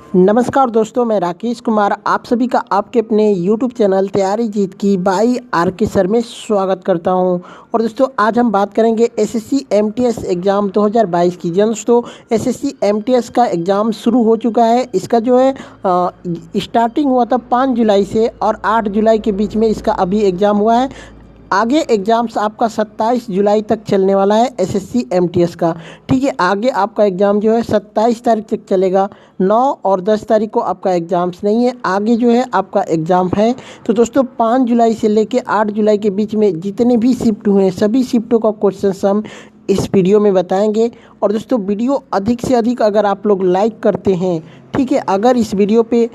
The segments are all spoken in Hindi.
नमस्कार दोस्तों, मैं राकेश कुमार आप सभी का आपके अपने YouTube चैनल तैयारी जीत की बाई आर के सर में स्वागत करता हूं। और दोस्तों आज हम बात करेंगे एसएससी एमटीएस एग्ज़ाम 2022 की। जी दोस्तों, एसएससी एमटीएस का एग्ज़ाम शुरू हो चुका है। इसका जो है स्टार्टिंग हुआ था 5 जुलाई से और 8 जुलाई के बीच में इसका अभी एग्ज़ाम हुआ है। आगे एग्ज़ाम्स आपका 27 जुलाई तक चलने वाला है एसएससी एमटीएस का। ठीक है, आगे आपका एग्ज़ाम जो है 27 तारीख तक चलेगा। 9 और 10 तारीख को आपका एग्ज़ाम्स नहीं है, आगे जो है आपका एग्ज़ाम है। तो दोस्तों 5 जुलाई से लेके 8 जुलाई के बीच में जितने भी शिफ्ट हुए हैं सभी शिफ्टों का क्वेश्चन हम इस वीडियो में बताएंगे। और दोस्तों वीडियो अधिक से अधिक अगर आप लोग लाइक करते हैं, ठीक है, अगर इस वीडियो पे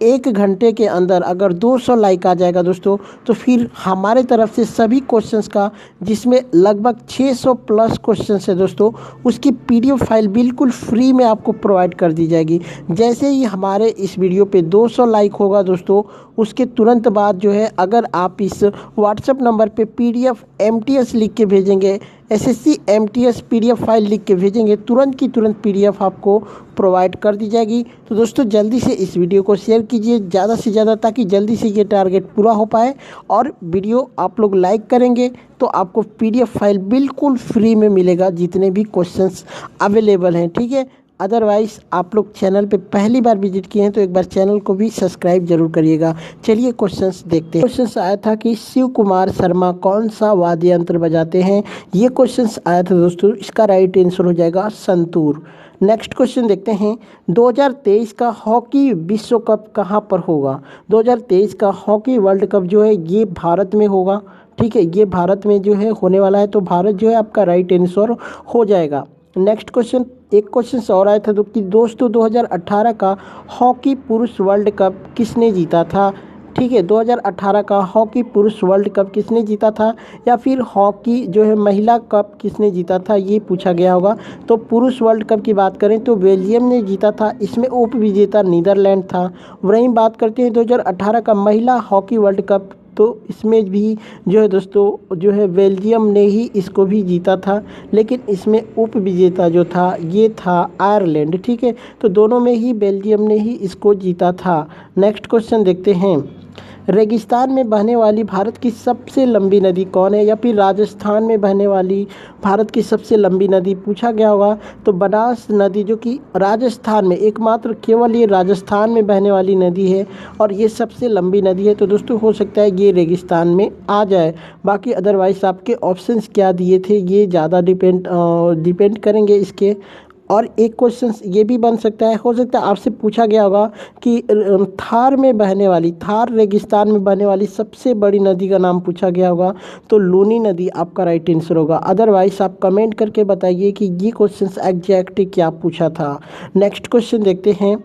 1 घंटे के अंदर अगर 200 लाइक आ जाएगा दोस्तों, तो फिर हमारे तरफ से सभी क्वेश्चंस का, जिसमें लगभग 600 प्लस क्वेश्चंस है दोस्तों, उसकी पीडीएफ फाइल बिल्कुल फ्री में आपको प्रोवाइड कर दी जाएगी। जैसे ही हमारे इस वीडियो पे 200 लाइक होगा दोस्तों, उसके तुरंत बाद जो है अगर आप इस व्हाट्सएप नंबर पे पीडीएफ एमटीएस लिख के भेजेंगे, एसएससी एमटीएस पीडीएफ फाइल लिख के भेजेंगे, तुरंत की तुरंत पीडीएफ आपको प्रोवाइड कर दी जाएगी। तो दोस्तों जल्दी से इस वीडियो को शेयर कीजिए ज़्यादा से ज़्यादा, ताकि जल्दी से ये टारगेट पूरा हो पाए। और वीडियो आप लोग लाइक करेंगे तो आपको पीडीएफ फाइल बिल्कुल फ्री में मिलेगा, जितने भी क्वेश्चंस अवेलेबल हैं। ठीक है, अदरवाइज़ आप लोग चैनल पे पहली बार विजिट किए हैं तो एक बार चैनल को भी सब्सक्राइब जरूर करिएगा। चलिए क्वेश्चंस देखते हैं। क्वेश्चंस आया था कि शिव कुमार शर्मा कौन सा वाद्य यंत्र बजाते हैं। ये क्वेश्चंस आया था दोस्तों, इसका राइट आंसर हो जाएगा संतूर। नेक्स्ट क्वेश्चन देखते हैं, 2023 का हॉकी विश्व कप कहाँ पर होगा। 2023 का हॉकी वर्ल्ड कप जो है ये भारत में होगा। ठीक है, ये भारत में जो है होने वाला है, तो भारत जो है आपका राइट आंसर हो जाएगा। नेक्स्ट क्वेश्चन, एक क्वेश्चन और आया था तो कि दोस्तों 2018 का हॉकी पुरुष वर्ल्ड कप किसने जीता था। ठीक है, 2018 का हॉकी पुरुष वर्ल्ड कप किसने जीता था, या फिर हॉकी जो है महिला कप किसने जीता था, ये पूछा गया होगा। तो पुरुष वर्ल्ड कप की बात करें तो बेल्जियम ने जीता था, इसमें उप विजेता नीदरलैंड था। वहीं बात करते हैं 2018 का महिला हॉकी वर्ल्ड कप, तो इसमें भी जो है दोस्तों जो है बेल्जियम ने ही इसको भी जीता था, लेकिन इसमें उप विजेता जो था ये था आयरलैंड। ठीक है, तो दोनों में ही बेल्जियम ने ही इसको जीता था। नेक्स्ट क्वेश्चन देखते हैं, रेगिस्तान में बहने वाली भारत की सबसे लंबी नदी कौन है, या फिर राजस्थान में बहने वाली भारत की सबसे लंबी नदी पूछा गया होगा। तो बनास नदी जो कि राजस्थान में एकमात्र केवल ये राजस्थान में बहने वाली नदी है और ये सबसे लंबी नदी है। तो दोस्तों हो सकता है ये रेगिस्तान में आ जाए। बाकी अदरवाइज आपके ऑप्शंस क्या दिए थे ये ज़्यादा डिपेंड करेंगे इसके। और एक क्वेश्चन ये भी बन सकता है, हो सकता है आपसे पूछा गया होगा कि थार रेगिस्तान में बहने वाली सबसे बड़ी नदी का नाम पूछा गया होगा, तो लूनी नदी आपका राइट आंसर होगा। अदरवाइज आप कमेंट करके बताइए कि ये क्वेश्चन एग्जैक्ट क्या पूछा था। नेक्स्ट क्वेश्चन देखते हैं,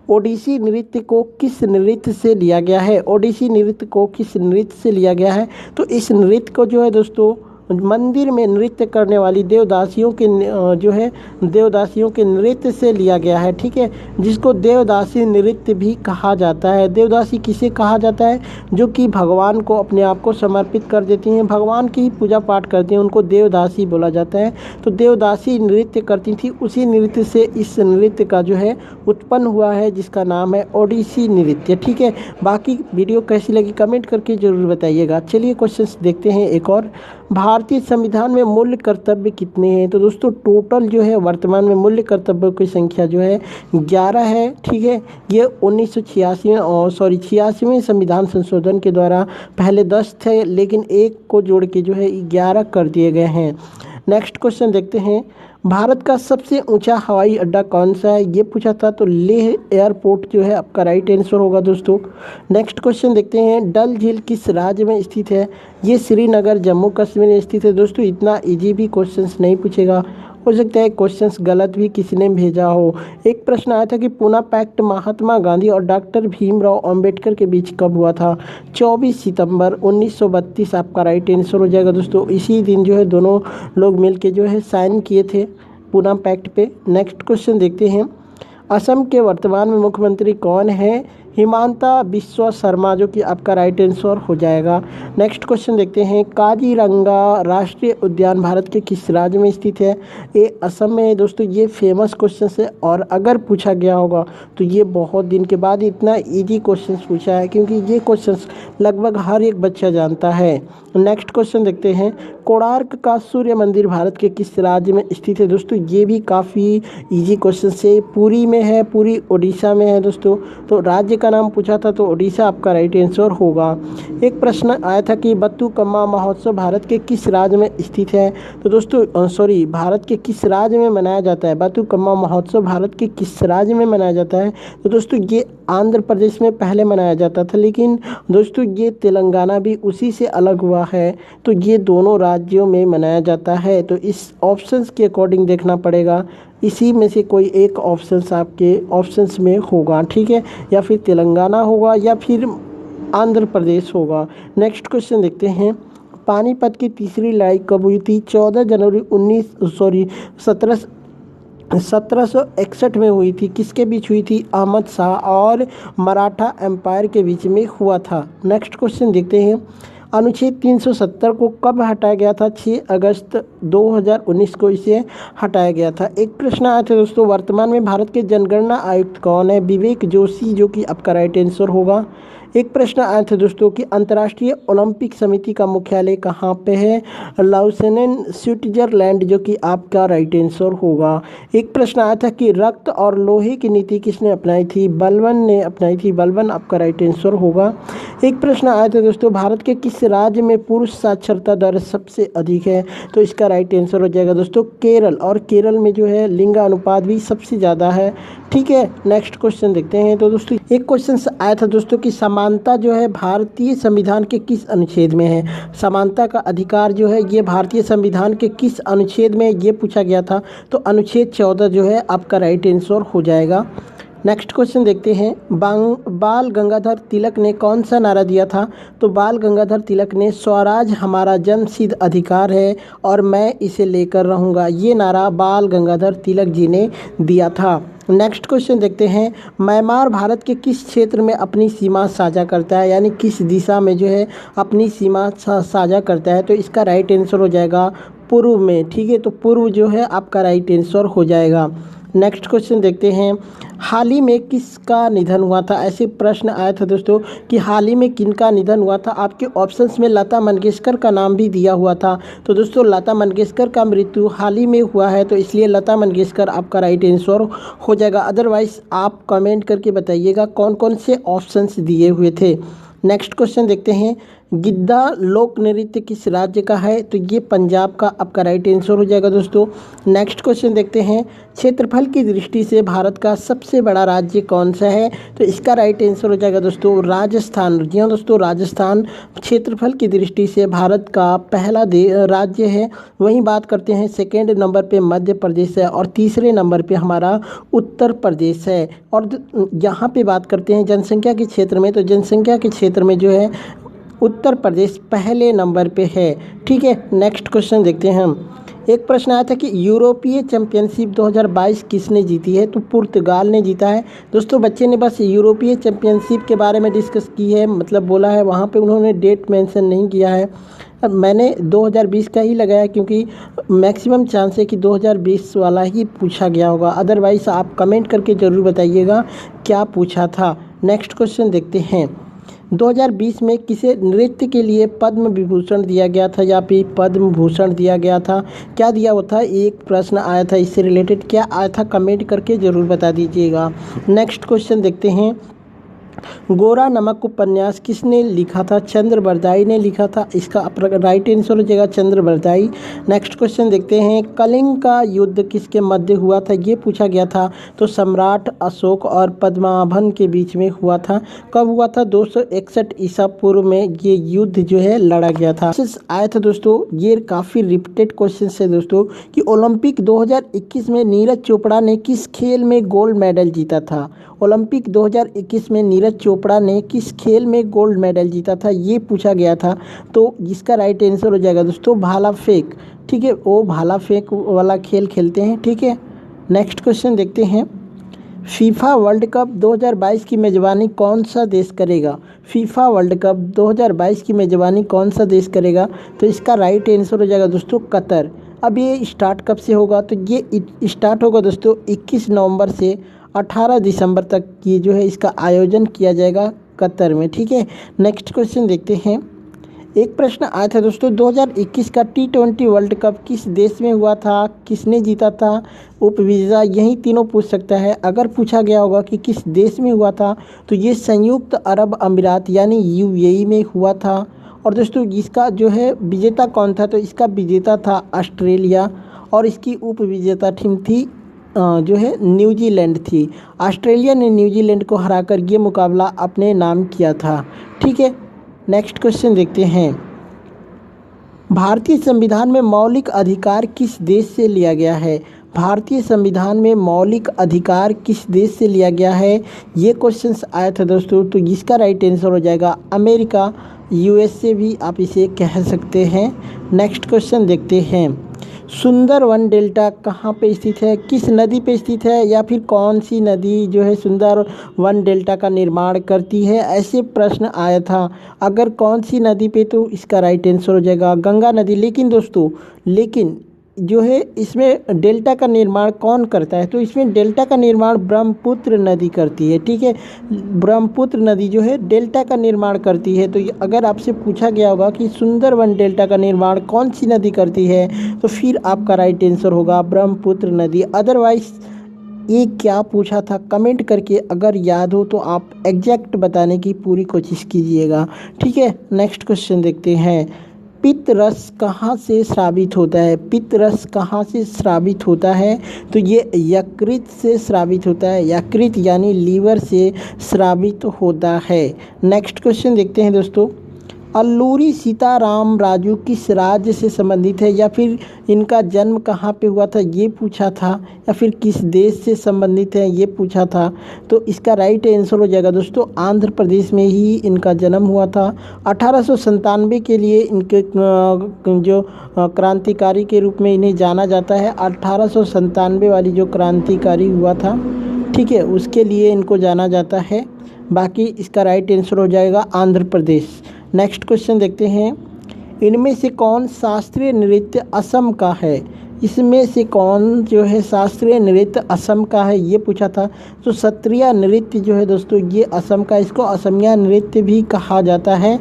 ओडिसी नृत्य को किस नृत्य से लिया गया है। ओडिसी नृत्य को किस नृत्य से लिया गया है, तो इस नृत्य को जो है दोस्तों मंदिर में नृत्य करने वाली देवदासियों के नृत्य से लिया गया है। ठीक है, जिसको देवदासी नृत्य भी कहा जाता है। देवदासी किसे कहा जाता है, जो कि भगवान को अपने आप को समर्पित कर देती हैं, भगवान की पूजा पाठ करती हैं, उनको देवदासी बोला जाता है। तो देवदासी नृत्य करती थी, उसी नृत्य से इस नृत्य का जो है उत्पन्न हुआ है, जिसका नाम है ओडिसी नृत्य। ठीक है, बाकी वीडियो कैसी लगी कमेंट करके ज़रूर बताइएगा। चलिए क्वेश्चन देखते हैं एक और, भारतीय संविधान में मूल्य कर्तव्य कितने हैं। तो दोस्तों टोटल जो है वर्तमान में मूल्य कर्तव्यों की संख्या जो है 11 है। ठीक है, ये 86वें संविधान संशोधन के द्वारा पहले 10 थे, लेकिन एक को जोड़ के जो है 11 कर दिए गए हैं। नेक्स्ट क्वेश्चन देखते हैं, भारत का सबसे ऊंचा हवाई अड्डा कौन सा है, ये पूछा था। तो लेह एयरपोर्ट जो है आपका राइट आंसर होगा दोस्तों। नेक्स्ट क्वेश्चन देखते हैं, डल झील किस राज्य में स्थित है। ये श्रीनगर जम्मू कश्मीर में स्थित है। दोस्तों इतना इजी भी क्वेश्चंस नहीं पूछेगा, हो सकता है क्वेश्चंस गलत भी किसी ने भेजा हो। एक प्रश्न आया था कि पूना पैक्ट महात्मा गांधी और डॉक्टर भीमराव अंबेडकर के बीच कब हुआ था। 24 सितंबर 1932 आपका राइट आंसर हो जाएगा दोस्तों। इसी दिन जो है दोनों लोग मिलके जो है साइन किए थे पूना पैक्ट पे। नेक्स्ट क्वेश्चन देखते हैं, असम के वर्तमान में मुख्यमंत्री कौन है। हिमांता बिस्वा शर्मा, जो कि आपका राइट आंसर हो जाएगा। नेक्स्ट क्वेश्चन देखते हैं, काजीरंगा राष्ट्रीय उद्यान भारत के किस राज्य में स्थित है? ये असम में है दोस्तों। ये फेमस क्वेश्चन है और अगर पूछा गया होगा तो ये बहुत दिन के बाद इतना इजी क्वेश्चन पूछा है, क्योंकि ये क्वेश्चन लगभग हर एक बच्चा जानता है। नेक्स्ट क्वेश्चन देखते हैं, कोणार्क का सूर्य मंदिर भारत के किस राज्य में स्थित है? दोस्तों ये भी काफ़ी इजी क्वेश्चन है। पुरी में है, पुरी उड़ीसा में है दोस्तों। तो राज्य का नाम पूछा था तो उड़ीसा आपका राइट आंसर होगा। एक प्रश्न आया था कि बथुकम्मा महोत्सव भारत के किस राज्य में स्थित है? तो दोस्तों सॉरी, भारत के किस राज्य में मनाया जाता है? बथुकम्मा महोत्सव भारत के किस राज्य में मनाया जाता है? तो दोस्तों ये आंध्र प्रदेश में पहले मनाया जाता था, लेकिन दोस्तों ये तेलंगाना भी उसी से अलग हुआ है, तो ये दोनों राज्यों में मनाया जाता है। तो इस ऑप्शंस के अकॉर्डिंग देखना पड़ेगा, इसी में से कोई एक ऑप्शंस आपके ऑप्शंस में होगा, ठीक है, या फिर तेलंगाना होगा या फिर आंध्र प्रदेश होगा। नेक्स्ट क्वेश्चन देखते हैं, पानीपत की तीसरी लड़ाई कब हुई थी? 14 जनवरी 1761 में हुई थी। किसके बीच हुई थी? अहमद शाह और मराठा एम्पायर के बीच में हुआ था। नेक्स्ट क्वेश्चन देखते हैं, अनुच्छेद 370 को कब हटाया गया था? 6 अगस्त 2019 को इसे हटाया गया था। एक प्रश्न आया था दोस्तों, वर्तमान में भारत के जनगणना आयुक्त कौन है? विवेक जोशी, जो कि आपका राइट आंसर होगा। एक प्रश्न आया था दोस्तों कि अंतर्राष्ट्रीय ओलंपिक समिति का मुख्यालय कहाँ पे है? लाउसेन, स्विट्जरलैंड, जो कि आपका राइट आंसर होगा। एक प्रश्न आया था कि रक्त और लोहे की नीति किसने अपनाई थी? बलबन ने अपनाई थी। बलबन आपका राइट आंसर होगा। एक प्रश्न आया था दोस्तों, भारत के किस राज्य में पुरुष साक्षरता दर सबसे अधिक है? तो इसका राइट आंसर हो जाएगा दोस्तों केरल, और केरल में जो है लिंग अनुपात भी सबसे ज़्यादा है, ठीक है। नेक्स्ट क्वेश्चन देखते हैं। तो दोस्तों एक क्वेश्चन आया था दोस्तों कि समानता जो है भारतीय संविधान के किस अनुच्छेद में है? समानता का अधिकार जो है ये भारतीय संविधान के किस अनुच्छेद में, ये पूछा गया था। तो अनुच्छेद 14 जो है आपका राइट आंसर हो जाएगा। नेक्स्ट क्वेश्चन देखते हैं, बाल गंगाधर तिलक ने कौन सा नारा दिया था? तो बाल गंगाधर तिलक ने स्वराज हमारा जन्मसिद्ध अधिकार है और मैं इसे लेकर रहूँगा, ये नारा बाल गंगाधर तिलक जी ने दिया था। नेक्स्ट क्वेश्चन देखते हैं, म्यांमार भारत के किस क्षेत्र में अपनी सीमा साझा करता है, यानी किस दिशा में जो है अपनी सीमा साझा करता है? तो इसका राइट आंसर हो जाएगा पूर्व में, ठीक है। तो पूर्व जो है आपका राइट आंसर हो जाएगा। नेक्स्ट क्वेश्चन देखते हैं, हाल ही में किसका निधन हुआ था? ऐसे प्रश्न आया था दोस्तों कि हाल ही में किनका निधन हुआ था। आपके ऑप्शंस में लता मंगेशकर का नाम भी दिया हुआ था। तो दोस्तों लता मंगेशकर का मृत्यु हाल ही में हुआ है, तो इसलिए लता मंगेशकर आपका राइट आंसर हो जाएगा। अदरवाइज आप कमेंट करके बताइएगा कौन कौन से ऑप्शंस दिए हुए थे। नेक्स्ट क्वेश्चन देखते हैं, गिद्धा लोक नृत्य किस राज्य का है? तो ये पंजाब का आपका राइट आंसर हो जाएगा दोस्तों। नेक्स्ट क्वेश्चन देखते हैं, क्षेत्रफल की दृष्टि से भारत का सबसे बड़ा राज्य कौन सा है? तो इसका राइट आंसर हो जाएगा दोस्तों राजस्थान। जी हाँ दोस्तों, राजस्थान क्षेत्रफल की दृष्टि से भारत का पहला राज्य है। वहीं बात करते हैं, सेकेंड नंबर पे मध्य प्रदेश है और तीसरे नंबर पे हमारा उत्तर प्रदेश है। और यहाँ पे बात करते हैं जनसंख्या के क्षेत्र में, तो जनसंख्या के क्षेत्र में जो है उत्तर प्रदेश पहले नंबर पे है, ठीक है। नेक्स्ट क्वेश्चन देखते हैं हम। एक प्रश्न आया था कि यूरोपीय चैंपियनशिप 2022 किसने जीती है? तो पुर्तगाल ने जीता है। दोस्तों बच्चे ने बस यूरोपीय चैंपियनशिप के बारे में डिस्कस की है, मतलब बोला है, वहाँ पे उन्होंने डेट मेंशन नहीं किया है। अब मैंने 2020 का ही लगाया क्योंकि मैक्सिमम चांस है कि 2020 वाला ही पूछा गया होगा। अदरवाइज आप कमेंट करके ज़रूर बताइएगा क्या पूछा था। नेक्स्ट क्वेश्चन देखते हैं, 2020 में किसे नृत्य के लिए पद्म विभूषण दिया गया था या फिर पद्म भूषण दिया गया था? क्या दिया हुआ था? एक प्रश्न आया था, इससे रिलेटेड क्या आया था कमेंट करके ज़रूर बता दीजिएगा। नेक्स्ट क्वेश्चन देखते हैं, गोरा नमक उपन्यास किसने लिखा था? चंद्र बरदाई ने लिखा था। इसका राइट आंसर हो जाएगा चंद्र बरदाई। नेक्स्ट क्वेश्चन देखते हैं, कलिंग का युद्ध किसके मध्य हुआ था? ये पूछा गया था। तो सम्राट अशोक और पद्माभन के बीच में हुआ था। कब हुआ था? 261 ईसा पूर्व में ये युद्ध जो है लड़ा गया था। आया था दोस्तों, ये काफ़ी रिपीटेड क्वेश्चन है दोस्तों कि ओलंपिक 2021 में नीरज चोपड़ा ने किस खेल में गोल्ड मेडल जीता था? ओलंपिक 2021 में नीरज चोपड़ा ने किस खेल में गोल्ड मेडल जीता था, ये पूछा गया था। तो जिसका राइट आंसर हो जाएगा दोस्तों भाला फेंक, ठीक है। वो भाला फेंक वाला खेल खेलते हैं, ठीक है। नेक्स्ट क्वेश्चन देखते हैं, फीफा वर्ल्ड कप 2022 की मेज़बानी कौन सा देश करेगा? फीफा वर्ल्ड कप 2022 की मेज़बानी कौन सा देश करेगा? तो इसका राइट आंसर हो जाएगा दोस्तों कतर। अब ये स्टार्ट कब से होगा? तो ये स्टार्ट होगा दोस्तों 21 नवंबर से 18 दिसंबर तक ये जो है इसका आयोजन किया जाएगा कतर में। ठीक है, नेक्स्ट क्वेश्चन देखते हैं। एक प्रश्न आया था दोस्तों, 2021 का T20 वर्ल्ड कप किस देश में हुआ था, किसने जीता था, उपविजेता, यही तीनों पूछ सकता है। अगर पूछा गया होगा कि किस देश में हुआ था तो ये संयुक्त अरब अमीरात यानी UAE में हुआ था। और दोस्तों इसका जो है विजेता कौन था? तो इसका विजेता था ऑस्ट्रेलिया और इसकी उपविजेता टीम थी जो है न्यूजीलैंड थी। ऑस्ट्रेलिया ने न्यूजीलैंड को हराकर ये मुकाबला अपने नाम किया था। ठीक है, नेक्स्ट क्वेश्चन देखते हैं। भारतीय संविधान में मौलिक अधिकार किस देश से लिया गया है? भारतीय संविधान में मौलिक अधिकार किस देश से लिया गया है? ये क्वेश्चंस आया था दोस्तों, तो इसका राइट आंसर हो जाएगा अमेरिका, USA भी आप इसे कह सकते हैं। नेक्स्ट क्वेश्चन देखते हैं। सुंदरवन डेल्टा कहाँ पे स्थित है, किस नदी पे स्थित है, या फिर कौन सी नदी जो है सुंदरवन डेल्टा का निर्माण करती है? ऐसे प्रश्न आया था। अगर कौन सी नदी पे, तो इसका राइट आंसर हो जाएगा गंगा नदी। लेकिन दोस्तों जो है इसमें डेल्टा का निर्माण कौन करता है? तो इसमें डेल्टा का निर्माण ब्रह्मपुत्र नदी करती है। ठीक है, ब्रह्मपुत्र नदी जो है डेल्टा का निर्माण करती है। तो अगर आपसे पूछा गया होगा कि सुंदरवन डेल्टा का निर्माण कौन सी नदी करती है, तो फिर आपका राइट आंसर होगा ब्रह्मपुत्र नदी। अदरवाइज ये क्या पूछा था कमेंट करके अगर याद हो तो आप एग्जैक्ट बताने की पूरी कोशिश कीजिएगा। ठीक है, नेक्स्ट क्वेश्चन देखते हैं। पित्त रस कहाँ से स्रावित होता है? पित्त रस कहाँ से स्रावित होता है? तो ये यकृत से स्रावित होता है। यकृत यानी लीवर से स्रावित होता है। नेक्स्ट क्वेश्चन देखते हैं दोस्तों। अल्लूरी सीताराम राजू किस राज्य से संबंधित है, या फिर इनका जन्म कहाँ पे हुआ था ये पूछा था, या फिर किस देश से संबंधित है ये पूछा था। तो इसका राइट आंसर हो जाएगा दोस्तों आंध्र प्रदेश में ही इनका जन्म हुआ था। 1897 के लिए इनके जो क्रांतिकारी के रूप में इन्हें जाना जाता है। 1897 वाली जो क्रांतिकारी हुआ था, ठीक है, उसके लिए इनको जाना जाता है। बाकी इसका राइट आंसर हो जाएगा आंध्र प्रदेश। नेक्स्ट क्वेश्चन देखते हैं। इनमें से कौन शास्त्रीय नृत्य असम का है? इसमें से कौन जो है शास्त्रीय नृत्य असम का है ये पूछा था। तो सत्रिया नृत्य जो है दोस्तों ये असम का, इसको असमिया नृत्य भी कहा जाता है।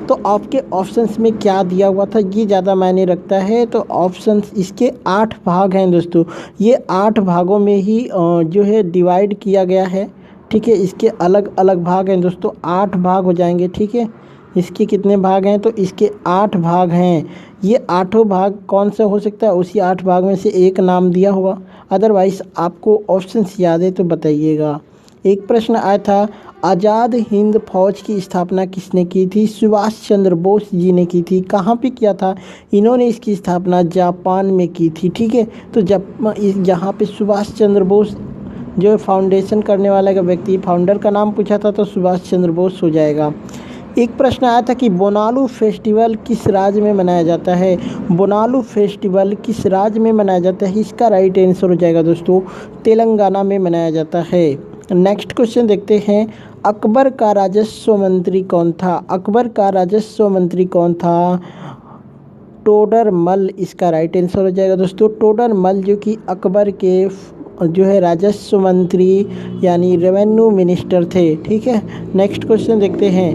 तो आपके ऑप्शंस में क्या दिया हुआ था ये ज़्यादा मायने रखता है। तो ऑप्शंस इसके 8 भाग हैं दोस्तों। ये 8 भागों में ही जो है डिवाइड किया गया है। ठीक है, इसके अलग अलग भाग हैं दोस्तों, 8 भाग हो जाएंगे। ठीक है, इसके कितने भाग हैं? तो इसके 8 भाग हैं। ये 8 भाग कौन सा हो सकता है? उसी 8 भाग में से एक नाम दिया होगा। अदरवाइज आपको ऑप्शंस याद है तो बताइएगा। एक प्रश्न आया था, आज़ाद हिंद फौज की स्थापना किसने की थी? सुभाष चंद्र बोस जी ने की थी। कहाँ पे किया था? इन्होंने इसकी स्थापना जापान में की थी। ठीक है, तो जब यहाँ पे सुभाष चंद्र बोस जो फाउंडेशन करने वाला का व्यक्ति, फाउंडर का नाम पूछा था तो सुभाष चंद्र बोस हो जाएगा। एक प्रश्न आया था कि बोनालू फेस्टिवल किस राज्य में मनाया जाता है? बोनालू फेस्टिवल किस राज्य में मनाया जाता है? इसका राइट आंसर हो जाएगा दोस्तों तेलंगाना में मनाया जाता है। नेक्स्ट क्वेश्चन देखते हैं। अकबर का राजस्व मंत्री कौन था? अकबर का राजस्व मंत्री कौन था? टोडर मल इसका राइट आंसर हो जाएगा दोस्तों। टोडर मल जो कि अकबर के जो है राजस्व मंत्री यानी रेवेन्यू मिनिस्टर थे। ठीक है, नेक्स्ट क्वेश्चन देखते हैं।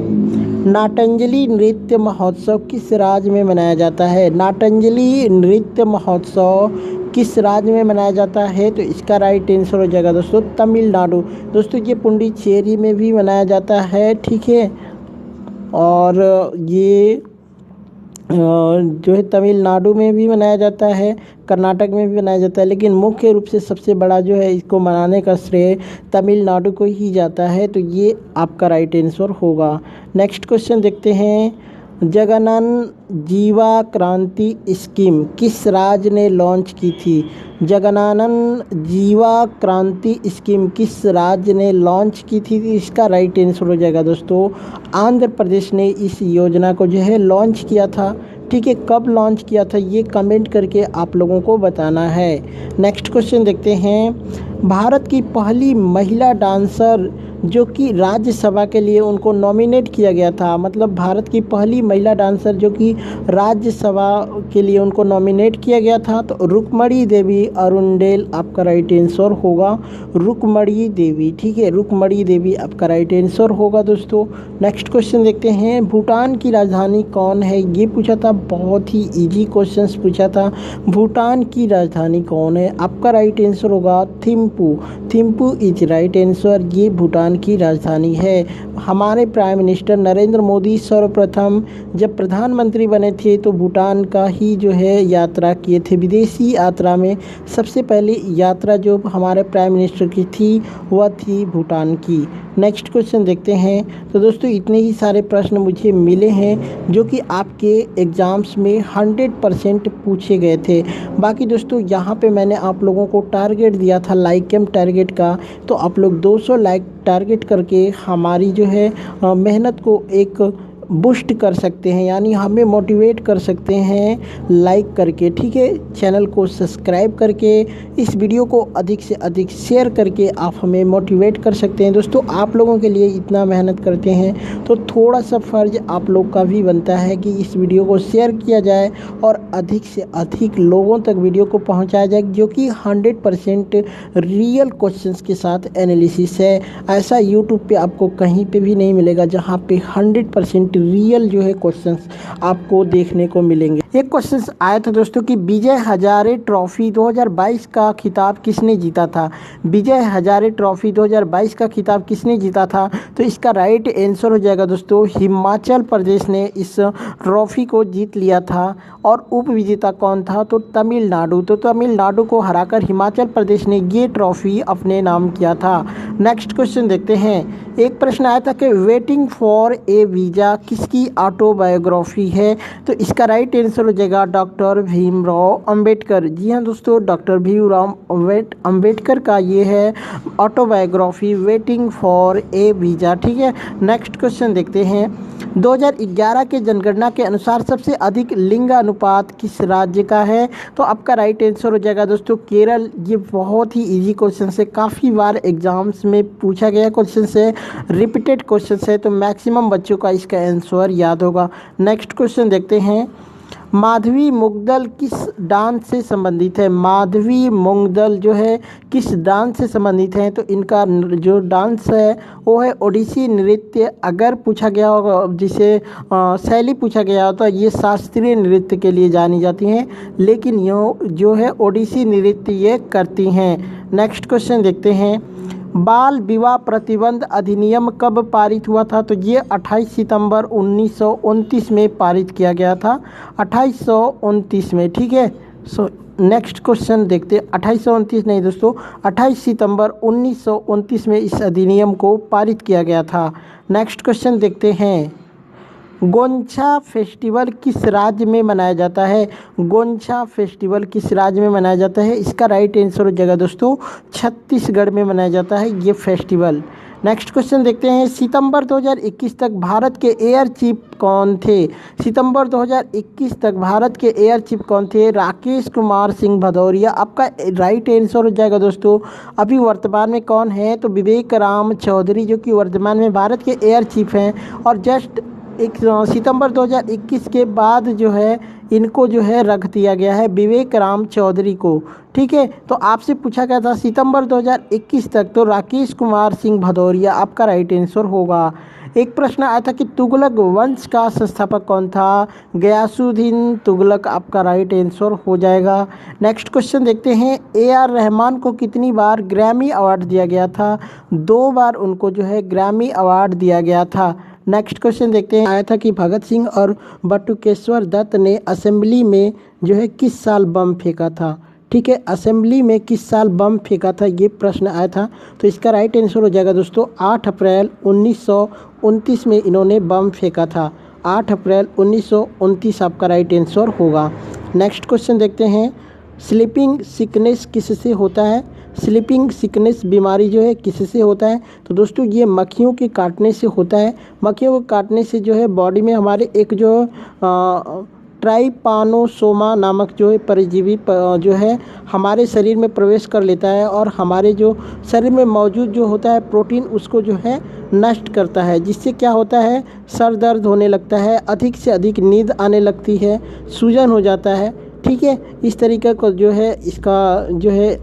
नाटंजलि नृत्य महोत्सव किस राज्य में मनाया जाता है? नाटंजलि नृत्य महोत्सव किस राज्य में मनाया जाता है? तो इसका राइट आंसर हो जाएगा दोस्तों तमिलनाडु। दोस्तों ये पुडुचेरी में भी मनाया जाता है। ठीक है, और ये जो है तमिलनाडु में भी मनाया जाता है, कर्नाटक में भी मनाया जाता है, लेकिन मुख्य रूप से सबसे बड़ा जो है इसको मनाने का श्रेय तमिलनाडु को ही जाता है। तो ये आपका राइट आंसर होगा। नेक्स्ट क्वेश्चन देखते हैं। जगनन जीवा क्रांति स्कीम किस राज्य ने लॉन्च की थी? जगनानन जीवा क्रांति स्कीम किस राज्य ने लॉन्च की थी? इसका राइट आंसर हो जाएगा दोस्तों आंध्र प्रदेश ने इस योजना को जो है लॉन्च किया था। ठीक है, कब लॉन्च किया था ये कमेंट करके आप लोगों को बताना है। नेक्स्ट क्वेश्चन देखते हैं। भारत की पहली महिला डांसर जो कि राज्यसभा के लिए उनको नॉमिनेट किया गया था, मतलब भारत की पहली महिला डांसर जो कि राज्यसभा के लिए उनको नॉमिनेट किया गया था, तो रुक्मणी देवी अरुंडेल आपका राइट आंसर होगा। रुक्मणी देवी, ठीक है, रुक्मणी देवी आपका राइट आंसर होगा दोस्तों। नेक्स्ट क्वेश्चन देखते हैं। भूटान की राजधानी कौन है, ये पूछा था, बहुत ही इजी क्वेश्चन पूछा था। भूटान की राजधानी कौन है, आपका राइट आंसर होगा Thimphu. Thimphu is right answer, ये भूटान की राजधानी है। हमारे प्राइम मिनिस्टर नरेंद्र मोदी सर्वप्रथम जब प्रधानमंत्री बने थे तो भूटान का ही जो है यात्रा किए थे। विदेशी यात्रा में सबसे पहली यात्रा जो हमारे प्राइम मिनिस्टर की थी वह थी भूटान की। नेक्स्ट क्वेश्चन देखते हैं। तो दोस्तों इतने ही सारे प्रश्न मुझे मिले हैं जो कि आपके एग्ज़ाम्स में 100% पूछे गए थे। बाकी दोस्तों यहाँ पे मैंने आप लोगों को टारगेट दिया था लाइक कैम टारगेट का, तो आप लोग 200 लाइक टारगेट करके हमारी जो है मेहनत को एक बूस्ट कर सकते हैं, यानी हमें मोटिवेट कर सकते हैं लाइक करके, ठीक है। चैनल को सब्सक्राइब करके इस वीडियो को अधिक से अधिक शेयर करके आप हमें मोटिवेट कर सकते हैं। दोस्तों आप लोगों के लिए इतना मेहनत करते हैं तो थोड़ा सा फ़र्ज आप लोग का भी बनता है कि इस वीडियो को शेयर किया जाए और अधिक से अधिक लोगों तक वीडियो को पहुंचाया जाए, जो कि 100% रियल क्वेश्चंस के साथ एनालिसिस है। ऐसा यूट्यूब पे आपको कहीं पे भी नहीं मिलेगा जहां पे 100% रियल जो है क्वेश्चंस आपको देखने को मिलेंगे। एक क्वेश्चन आया था दोस्तों कि विजय हजारे ट्रॉफी 2022 का खिताब किसने जीता था। विजय हजारे ट्रॉफी 2022 का खिताब किसने जीता था, तो इसका राइट आंसर हो जाएगा दोस्तों हिमाचल प्रदेश ने इस ट्रॉफी को जीत लिया था। और उप विजेता कौन था, तो तमिलनाडु। तो तमिलनाडु को हराकर हिमाचल प्रदेश ने ये ट्रॉफी अपने नाम किया था। नेक्स्ट क्वेश्चन देखते हैं। एक प्रश्न आया था कि वेटिंग फॉर ए वीज़ा किसकी ऑटोबायोग्राफी है, तो इसका राइट आंसर हो जाएगा डॉक्टर भीमराव अंबेडकर। जी हाँ दोस्तों, डॉक्टर भीमराव अंबेडकर का ये है autobiography waiting for a visa, ठीक है। नेक्स्ट क्वेश्चन देखते हैं। 2011 के जनगणना के अनुसार सबसे अधिक लिंग अनुपात किस राज्य का है, तो आपका राइट आंसर हो जाएगा दोस्तों केरल। ये बहुत ही इजी क्वेश्चन है, काफ़ी बार एग्जाम्स में पूछा गया क्वेश्चन है, रिपीटेड क्वेश्चन है, तो मैक्सिमम बच्चों का इसका आंसर याद होगा। नेक्स्ट क्वेश्चन देखते हैं। माधवी मुग्दल किस डांस से संबंधित है। माधवी मुग्दल जो है किस डांस से संबंधित है, तो इनका जो डांस है वो है ओडिसी नृत्य। अगर पूछा गया होगा, जिसे शैली पूछा गया होता है, ये शास्त्रीय नृत्य के लिए जानी जाती हैं, लेकिन ये जो है ओडिसी नृत्य ये करती हैं। नेक्स्ट क्वेश्चन देखते हैं। बाल विवाह प्रतिबंध अधिनियम कब पारित हुआ था, तो ये 28 सितंबर 1929 में पारित किया गया था, 2829 में, ठीक है। सो नेक्स्ट क्वेश्चन देखते हैं। 2829 नहीं दोस्तों, 28 सितंबर 1929 में इस अधिनियम को पारित किया गया था। नेक्स्ट क्वेश्चन देखते हैं। गोंछा फेस्टिवल किस राज्य में मनाया जाता है। गोंछा फेस्टिवल किस राज्य में मनाया जाता है, इसका राइट आंसर हो जाएगा दोस्तों छत्तीसगढ़ में मनाया जाता है ये फेस्टिवल। नेक्स्ट क्वेश्चन देखते हैं। सितंबर 2021 तक भारत के एयर चीफ कौन थे। सितंबर 2021 तक भारत के एयर चीफ कौन थे, राकेश कुमार सिंह भदौरिया। आपका राइट आंसर हो जाएगा दोस्तों। अभी वर्तमान में कौन है, तो विवेक राम चौधरी, जो कि वर्तमान में भारत के एयर चीफ हैं। और जस्ट एक सितंबर 2021 के बाद जो है इनको जो है रख दिया गया है विवेक राम चौधरी को, ठीक है। तो आपसे पूछा गया था सितंबर 2021 तक, तो राकेश कुमार सिंह भदौरिया आपका राइट आंसर होगा। एक प्रश्न आया था कि तुगलक वंश का संस्थापक कौन था, गयासुद्दीन तुगलक आपका राइट आंसर हो जाएगा। नेक्स्ट क्वेश्चन देखते हैं। AR रहमान को कितनी बार ग्रैमी अवार्ड दिया गया था, 2 बार उनको जो है ग्रैमी अवार्ड दिया गया था। नेक्स्ट क्वेश्चन देखते हैं। आया था कि भगत सिंह और बटुकेश्वर दत्त ने असेंबली में जो है किस साल बम फेंका था, ठीक है। असेंबली में किस साल बम फेंका था, ये प्रश्न आया था, तो इसका राइट आंसर हो जाएगा दोस्तों 8 अप्रैल 1929 में इन्होंने बम फेंका था। 8 अप्रैल 1929 आपका राइट आंसर होगा। नेक्स्ट क्वेश्चन देखते हैं। स्लीपिंग सिकनेस किससे होता है। स्लीपिंग सिकनेस बीमारी जो है किससे होता है, तो दोस्तों ये मक्खियों के काटने से होता है। मक्खियों के काटने से जो है बॉडी में हमारे एक जो ट्राइपानोसोमा नामक जो है परजीवी जो है हमारे शरीर में प्रवेश कर लेता है और हमारे जो शरीर में मौजूद जो होता है प्रोटीन उसको जो है नष्ट करता है, जिससे क्या होता है सर दर्द होने लगता है, अधिक से अधिक नींद आने लगती है, सूजन हो जाता है। ठीक है, इस तरीके को जो है इसका जो है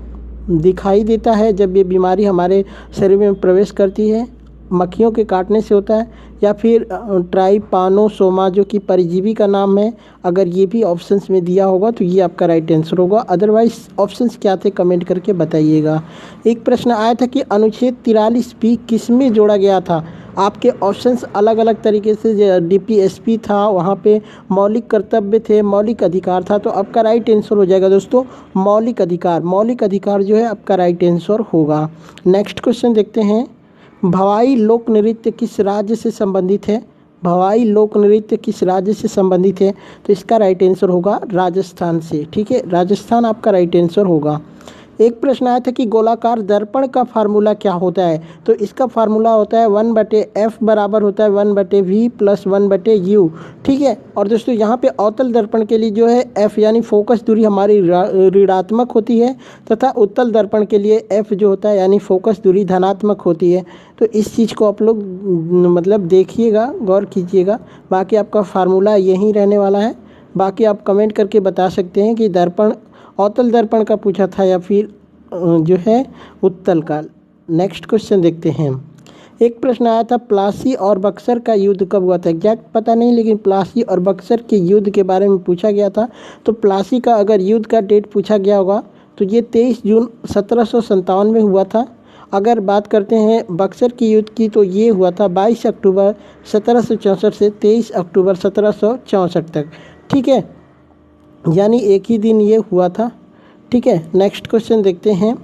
दिखाई देता है जब ये बीमारी हमारे शरीर में प्रवेश करती है, मक्खियों के काटने से होता है या फिर ट्राइपानोसोमा जो कि परजीवी का नाम है। अगर ये भी ऑप्शंस में दिया होगा तो ये आपका राइट आंसर होगा, अदरवाइज ऑप्शंस क्या थे कमेंट करके बताइएगा। एक प्रश्न आया था कि अनुच्छेद 43 बी किस में जोड़ा गया था। आपके ऑप्शंस अलग अलग तरीके से डीपीएसपी था, वहाँ पे मौलिक कर्तव्य थे, मौलिक अधिकार था, तो आपका राइट आंसर हो जाएगा दोस्तों मौलिक अधिकार। मौलिक अधिकार जो है आपका राइट आंसर होगा। नेक्स्ट क्वेश्चन देखते हैं, भवाई लोक नृत्य किस राज्य से संबंधित है। भवाई लोक नृत्य किस राज्य से संबंधित है, तो इसका राइट आंसर होगा राजस्थान से। ठीक है, राजस्थान आपका राइट आंसर होगा। एक प्रश्न आया था कि गोलाकार दर्पण का फार्मूला क्या होता है, तो इसका फार्मूला होता है 1/f बराबर होता है 1/v प्लस 1/u। ठीक है, और दोस्तों यहाँ पे अवतल दर्पण के लिए जो है f यानी फोकस दूरी हमारी ऋणात्मक होती है तथा उत्तल दर्पण के लिए f जो होता है यानी फोकस दूरी धनात्मक होती है। तो इस चीज़ को आप लोग मतलब देखिएगा, गौर कीजिएगा। बाकी आपका फार्मूला यही रहने वाला है। बाकी आप कमेंट करके बता सकते हैं कि दर्पण अवतल दर्पण का पूछा था या फिर जो है उत्तल का। नेक्स्ट क्वेश्चन देखते हैं, एक प्रश्न आया था प्लासी और बक्सर का युद्ध कब हुआ था। एग्जैक्ट पता नहीं, लेकिन प्लासी और बक्सर के युद्ध के बारे में पूछा गया था। तो प्लासी का अगर युद्ध का डेट पूछा गया होगा तो ये 23 जून 1757 में हुआ था। अगर बात करते हैं बक्सर की युद्ध की तो ये हुआ था 22 अक्टूबर 1764 से 23 अक्टूबर 1764 तक। ठीक है, यानी एक ही दिन ये हुआ था। ठीक है, नेक्स्ट क्वेश्चन देखते हैं,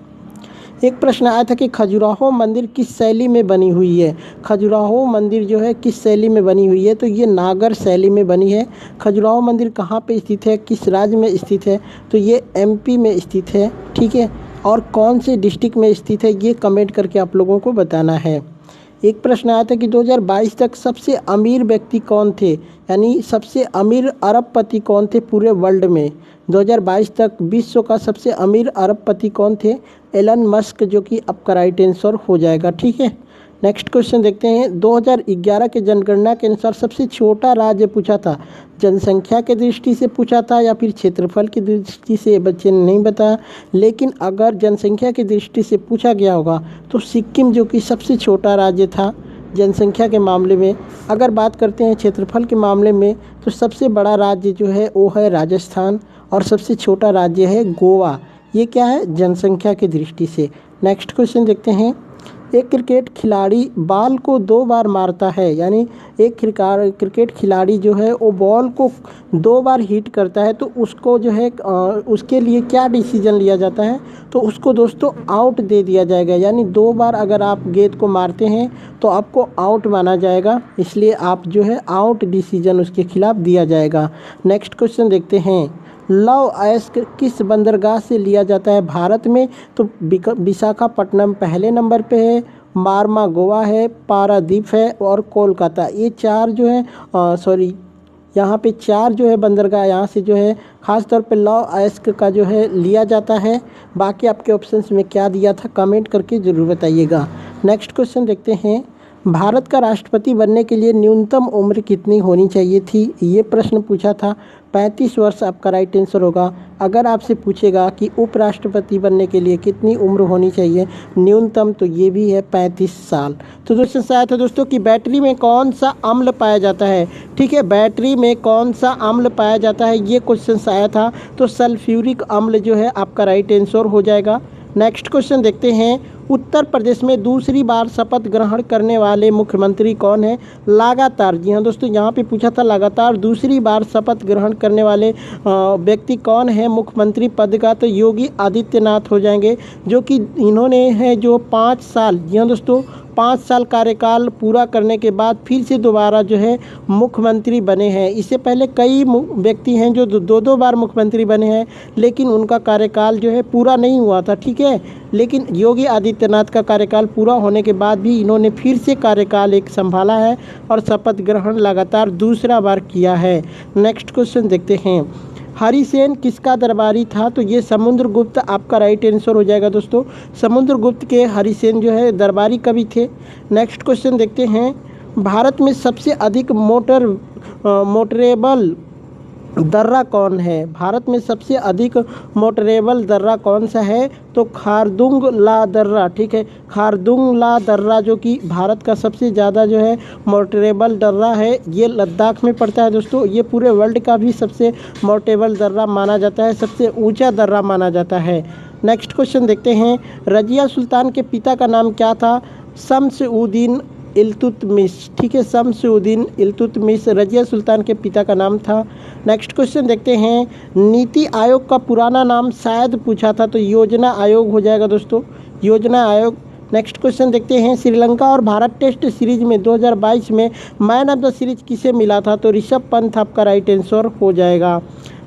एक प्रश्न आया था कि खजुराहो मंदिर किस शैली में बनी हुई है। खजुराहो मंदिर जो है किस शैली में बनी हुई है, तो ये नागर शैली में बनी है। खजुराहो मंदिर कहाँ पे स्थित है, किस राज्य में स्थित है, तो ये एमपी में स्थित है। ठीक है, और कौन से डिस्ट्रिक्ट में स्थित है ये कमेंट करके आप लोगों को बताना है। एक प्रश्न आया था कि 2022 तक सबसे अमीर व्यक्ति कौन थे, यानी सबसे अमीर अरबपति कौन थे पूरे वर्ल्ड में। 2022 तक विश्व का सबसे अमीर अरबपति कौन थे, एलन मस्क, जो कि आपका राइट आंसर हो जाएगा। ठीक है, नेक्स्ट क्वेश्चन देखते हैं, 2011 के जनगणना के अनुसार सबसे छोटा राज्य पूछा था, जनसंख्या के दृष्टि से पूछा था या फिर क्षेत्रफल की दृष्टि से, बच्चे ने नहीं बताया। लेकिन अगर जनसंख्या की दृष्टि से पूछा गया होगा तो सिक्किम जो कि सबसे छोटा राज्य था जनसंख्या के मामले में। अगर बात करते हैं क्षेत्रफल के मामले में तो सबसे बड़ा राज्य जो है वो है राजस्थान और सबसे छोटा राज्य है गोवा। ये क्या है, जनसंख्या की दृष्टि से। नेक्स्ट क्वेश्चन देखते हैं, एक क्रिकेट खिलाड़ी बॉल को 2 बार मारता है, यानी एक क्रिकेट खिलाड़ी जो है वो बॉल को 2 बार हिट करता है, तो उसको जो है उसके लिए क्या डिसीजन लिया जाता है, तो उसको दोस्तों आउट दे दिया जाएगा। यानी 2 बार अगर आप गेंद को मारते हैं तो आपको आउट माना जाएगा, इसलिए आप जो है आउट डिसीजन उसके खिलाफ दिया जाएगा। नेक्स्ट क्वेश्चन देखते हैं, लव अयस्क किस बंदरगाह से लिया जाता है भारत में, तो विशाखापट्टनम पहले नंबर पे है, मारमा गोवा है, पारादीप है और कोलकाता। ये 4 जो है यहाँ पे 4 जो है बंदरगाह यहाँ से जो है ख़ास तौर पे लव अयस्क का जो है लिया जाता है। बाकी आपके ऑप्शंस में क्या दिया था कमेंट करके ज़रूर बताइएगा। नेक्स्ट क्वेश्चन देखते हैं, भारत का राष्ट्रपति बनने के लिए न्यूनतम उम्र कितनी होनी चाहिए थी, ये प्रश्न पूछा था। 35 वर्ष आपका राइट आंसर होगा। अगर आपसे पूछेगा कि उपराष्ट्रपति बनने के लिए कितनी उम्र होनी चाहिए न्यूनतम, तो ये भी है 35 साल। तो दोस्तों आया था दोस्तों कि बैटरी में कौन सा अम्ल पाया जाता है। ठीक है, बैटरी में कौन सा अम्ल पाया जाता है ये क्वेश्चन आया था, तो सल्फ्यूरिक अम्ल जो है आपका राइट आंसर हो जाएगा। नेक्स्ट क्वेश्चन देखते हैं, उत्तर प्रदेश में दूसरी बार शपथ ग्रहण करने वाले मुख्यमंत्री कौन है। लगातार, जी हाँ दोस्तों, यहाँ पे पूछा था लगातार दूसरी बार शपथ ग्रहण करने वाले व्यक्ति कौन है मुख्यमंत्री पद का, तो योगी आदित्यनाथ हो जाएंगे, जो कि इन्होंने है जो 5 साल, जी हाँ दोस्तों, 5 साल कार्यकाल पूरा करने के बाद फिर से दोबारा जो है मुख्यमंत्री बने हैं। इससे पहले कई व्यक्ति हैं जो 2-2 बार मुख्यमंत्री बने हैं, लेकिन उनका कार्यकाल जो है पूरा नहीं हुआ था। ठीक है, लेकिन योगी आदित्यनाथ आदित्यनाथ का कार्यकाल पूरा होने के बाद भी इन्होंने फिर से कार्यकाल एक संभाला है और शपथ ग्रहण लगातार दूसरा बार किया है। नेक्स्ट क्वेश्चन देखते हैं, हरिसेन किसका दरबारी था? तो ये समुद्रगुप्त आपका राइट आंसर हो जाएगा दोस्तों। समुद्रगुप्त के हरिसेन जो है दरबारी कवि थे। नेक्स्ट क्वेश्चन देखते हैं, भारत में सबसे अधिक मोटरेबल दर्रा कौन है? भारत में सबसे अधिक मोटरेबल दर्रा कौन सा है? तो खारदुंग ला दर्रा, ठीक है, खारदुंग ला दर्रा जो कि भारत का सबसे ज़्यादा जो है मोटरेबल दर्रा है, ये लद्दाख में पड़ता है दोस्तों। ये पूरे वर्ल्ड का भी सबसे मोटरेबल दर्रा माना जाता है, सबसे ऊंचा दर्रा माना जाता है। नेक्स्ट क्वेश्चन देखते हैं, रजिया सुल्तान के पिता का नाम क्या था? शम्स-उद-दीन इल्तुतमिश, ठीक है, शम्स-उद-दीन इल्तुतमिश रजिया सुल्तान के पिता का नाम था। नेक्स्ट क्वेश्चन देखते हैं, नीति आयोग का पुराना नाम शायद पूछा था, तो योजना आयोग हो जाएगा दोस्तों, योजना आयोग। नेक्स्ट क्वेश्चन देखते हैं, श्रीलंका और भारत टेस्ट सीरीज में 2022 में मैन ऑफ द सीरीज किसे मिला था? तो ऋषभ पंत आपका राइट आंसर हो जाएगा।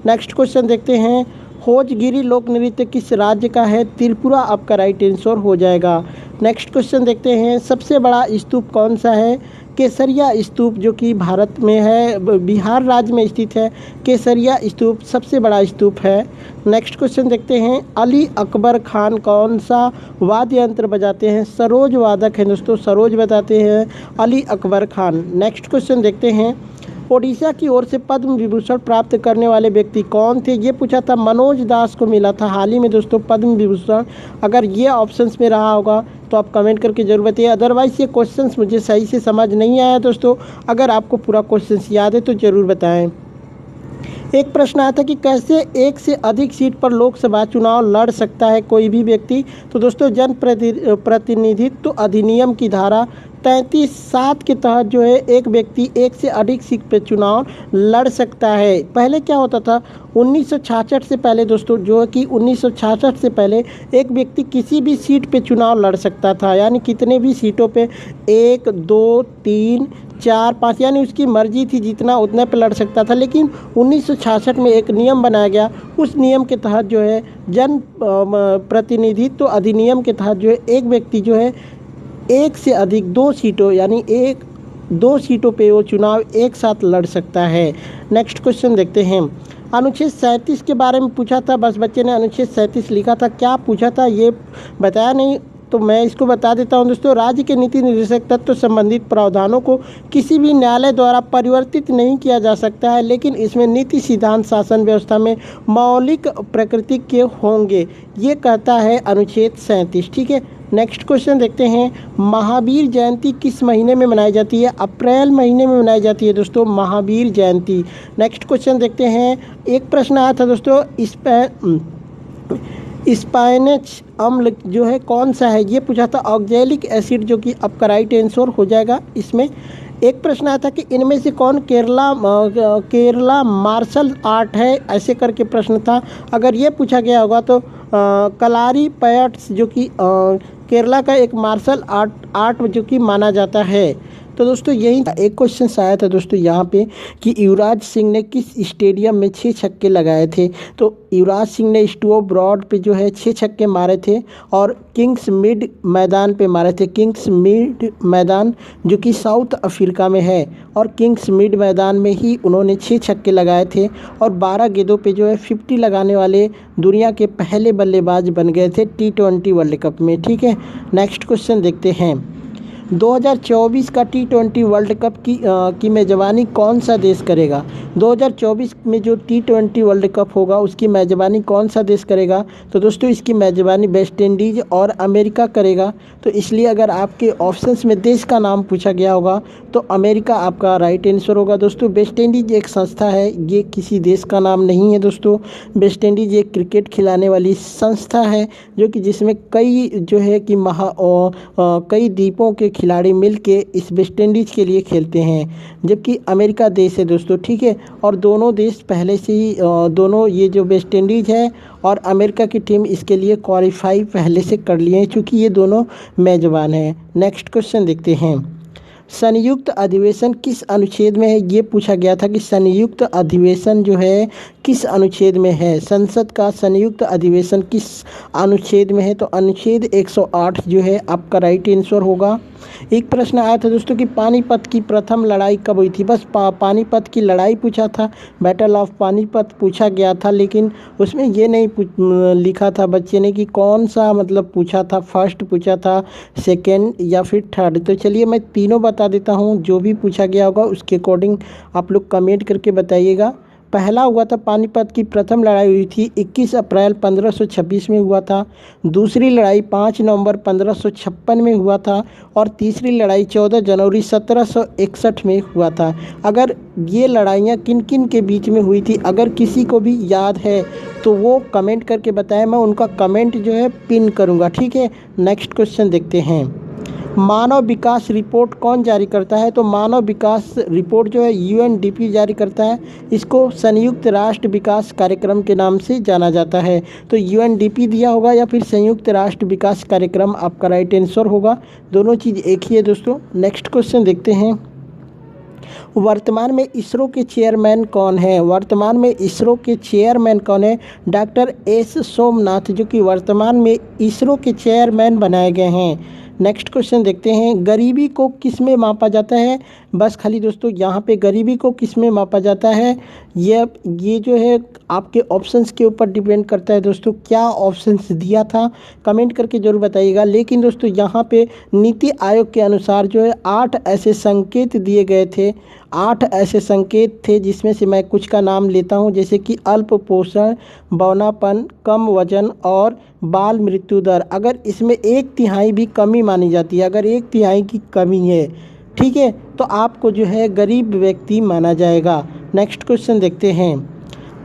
नेक्स्ट क्वेश्चन देखते हैं, होजगिरी लोक नृत्य किस राज्य का है? त्रिपुरा आपका राइट आंसर हो जाएगा। नेक्स्ट क्वेश्चन देखते हैं, सबसे बड़ा स्तूप कौन सा है? केसरिया स्तूप जो कि भारत में है, बिहार राज्य में स्थित है। केसरिया स्तूप सबसे बड़ा स्तूप है। नेक्स्ट क्वेश्चन देखते हैं, अली अकबर खान कौन सा वाद्य यंत्र बजाते हैं? सरोज वादक हैं दोस्तों, सरोज बताते हैं अली अकबर खान। नेक्स्ट क्वेश्चन देखते हैं, ओडिशा की ओर से पद्म विभूषण प्राप्त करने वाले व्यक्ति कौन थे? ये पूछा था, मनोज दास को मिला था हाल ही में दोस्तों पद्म विभूषण। अगर ये ऑप्शंस में रहा होगा तो आप कमेंट करके जरूर बताइए, अदरवाइज़ ये क्वेश्चंस मुझे सही से समझ नहीं आया दोस्तों। अगर आपको पूरा क्वेश्चंस याद है तो ज़रूर बताएं। एक प्रश्न आया था कि कैसे एक से अधिक सीट पर लोकसभा चुनाव लड़ सकता है कोई भी व्यक्ति? तो दोस्तों जन प्रतिनिधित्व अधिनियम की धारा 33(7) के तहत जो है एक व्यक्ति एक से अधिक सीट पर चुनाव लड़ सकता है। पहले क्या होता था, 1966 से पहले दोस्तों, जो है कि 1966 से पहले एक व्यक्ति किसी भी सीट पे चुनाव लड़ सकता था, यानी कितने भी सीटों पे 1, 2, 3, 4, 5, यानी उसकी मर्जी थी जितना उतने पे लड़ सकता था। लेकिन 1966 में एक नियम बनाया गया, उस नियम के तहत जो है जन प्रतिनिधित्व अधिनियम के तहत जो है एक व्यक्ति जो है एक से अधिक 2 सीटों यानी 2 सीटों पे वो चुनाव एक साथ लड़ सकता है। नेक्स्ट क्वेश्चन देखते हैं, अनुच्छेद 37 के बारे में पूछा था, बस बच्चे ने अनुच्छेद 37 लिखा था, क्या पूछा था ये बताया नहीं, तो मैं इसको बता देता हूं दोस्तों। राज्य के नीति निर्देशक तत्व संबंधित प्रावधानों को किसी भी न्यायालय द्वारा परिवर्तित नहीं किया जा सकता है, लेकिन इसमें नीति सिद्धांत शासन व्यवस्था में मौलिक प्रकृति के होंगे, ये कहता है अनुच्छेद 37, ठीक है। नेक्स्ट क्वेश्चन देखते हैं, महावीर जयंती किस महीने में मनाई जाती है? अप्रैल महीने में मनाई जाती है दोस्तों महावीर जयंती। नेक्स्ट क्वेश्चन देखते हैं, एक प्रश्न आया था दोस्तों, स्पाइनेच अम्ल जो है कौन सा है? ये पूछा था ऑक्जेलिक एसिड, जो कि आपका राइट आंसर हो जाएगा इसमें। एक प्रश्न आया था कि इनमें से कौन केरला मार्शल आर्ट है, ऐसे करके प्रश्न था। अगर ये पूछा गया होगा तो कलारी पैट्स जो कि केरला का एक मार्शल आर्ट जो कि माना जाता है। तो दोस्तों यही एक क्वेश्चन आया था दोस्तों यहाँ पे कि युवराज सिंह ने किस स्टेडियम में 6 छक्के लगाए थे? तो युवराज सिंह ने स्टोव ब्रॉड पे जो है 6 छक्के मारे थे और किंग्स मिड मैदान पे मारे थे। किंग्स मिड मैदान जो कि साउथ अफ्रीका में है, और किंग्स मिड मैदान में ही उन्होंने 6 छक्के लगाए थे और 12 गेंदों पे जो है 50 लगाने वाले दुनिया के पहले बल्लेबाज बन गए थे T20 वर्ल्ड कप में, ठीक है। नेक्स्ट क्वेश्चन देखते हैं, 2024 का T20 वर्ल्ड कप की मेज़बानी कौन सा देश करेगा? 2024 में जो T20 वर्ल्ड कप होगा उसकी मेज़बानी कौन सा देश करेगा? तो दोस्तों इसकी मेज़बानी वेस्ट इंडीज़ और अमेरिका करेगा। तो इसलिए अगर आपके ऑप्शंस में देश का नाम पूछा गया होगा तो अमेरिका आपका राइट आंसर होगा दोस्तों। वेस्ट इंडीज़ एक संस्था है, ये किसी देश का नाम नहीं है दोस्तों। वेस्ट इंडीज़ एक क्रिकेट खिलाने वाली संस्था है जो कि जिसमें कई जो है कि कई द्वीपों के खिलाड़ी मिलके इस वेस्ट इंडीज़ के लिए खेलते हैं, जबकि अमेरिका देश है दोस्तों, ठीक है। और दोनों देश पहले से ही दोनों ये जो वेस्ट इंडीज़ है और अमेरिका की टीम इसके लिए क्वालिफाई पहले से कर लिए हैं, चूँकि ये दोनों मेज़बान हैं। नेक्स्ट क्वेश्चन देखते हैं, संयुक्त अधिवेशन किस अनुच्छेद में है, ये पूछा गया था कि संयुक्त अधिवेशन जो है किस अनुच्छेद में है, संसद का संयुक्त अधिवेशन किस अनुच्छेद में है, तो अनुच्छेद 108 जो है आपका राइट आंसर होगा। एक प्रश्न आया था दोस्तों कि पानीपत की प्रथम लड़ाई कब हुई थी, बस पानीपत की लड़ाई पूछा था, बैटल ऑफ पानीपत पूछा गया था, लेकिन उसमें ये नहीं लिखा था बच्चे ने कि कौन सा मतलब पूछा था, फर्स्ट पूछा था, सेकेंड या फिर थर्ड। तो चलिए मैं तीनों बता देता हूँ, जो भी पूछा गया होगा उसके अकॉर्डिंग आप लोग कमेंट करके बताइएगा। पहला हुआ था पानीपत की प्रथम लड़ाई हुई थी 21 अप्रैल 1526 में हुआ था। दूसरी लड़ाई 5 नवंबर 1556 में हुआ था और तीसरी लड़ाई 14 जनवरी 1761 में हुआ था। अगर ये लड़ाइयाँ किन किन के बीच में हुई थी, अगर किसी को भी याद है तो वो कमेंट करके बताएं, मैं उनका कमेंट जो है पिन करूँगा, ठीक है। नेक्स्ट क्वेश्चन देखते हैं, मानव विकास रिपोर्ट कौन जारी करता है, तो मानव विकास रिपोर्ट जो है यूएनडीपी जारी करता है। इसको संयुक्त राष्ट्र विकास कार्यक्रम के नाम से जाना जाता है। तो यूएनडीपी दिया होगा या फिर संयुक्त राष्ट्र विकास कार्यक्रम आपका राइट आंसर होगा, दोनों चीज़ एक ही है दोस्तों। नेक्स्ट क्वेश्चन देखते हैं, वर्तमान में इसरो के चेयरमैन कौन है, वर्तमान में इसरो के चेयरमैन कौन है, डॉक्टर एस सोमनाथ जो कि वर्तमान में इसरो के चेयरमैन बनाए गए हैं। नेक्स्ट क्वेश्चन देखते हैं, गरीबी को किस में मापा जाता है, बस खाली दोस्तों यहाँ पे गरीबी को किस में मापा जाता है, ये जो है आपके ऑप्शंस के ऊपर डिपेंड करता है दोस्तों, क्या ऑप्शंस दिया था कमेंट करके ज़रूर बताइएगा। लेकिन दोस्तों यहाँ पे नीति आयोग के अनुसार जो है 8 ऐसे संकेत दिए गए थे, 8 ऐसे संकेत थे जिसमें से मैं कुछ का नाम लेता हूँ, जैसे कि अल्प पोषण, बौनापन, कम वजन और बाल मृत्यु दर। अगर इसमें 1/3 भी कमी मानी जाती है, अगर 1/3 की कमी है, ठीक है, तो आपको जो है गरीब व्यक्ति माना जाएगा। नेक्स्ट क्वेश्चन देखते हैं,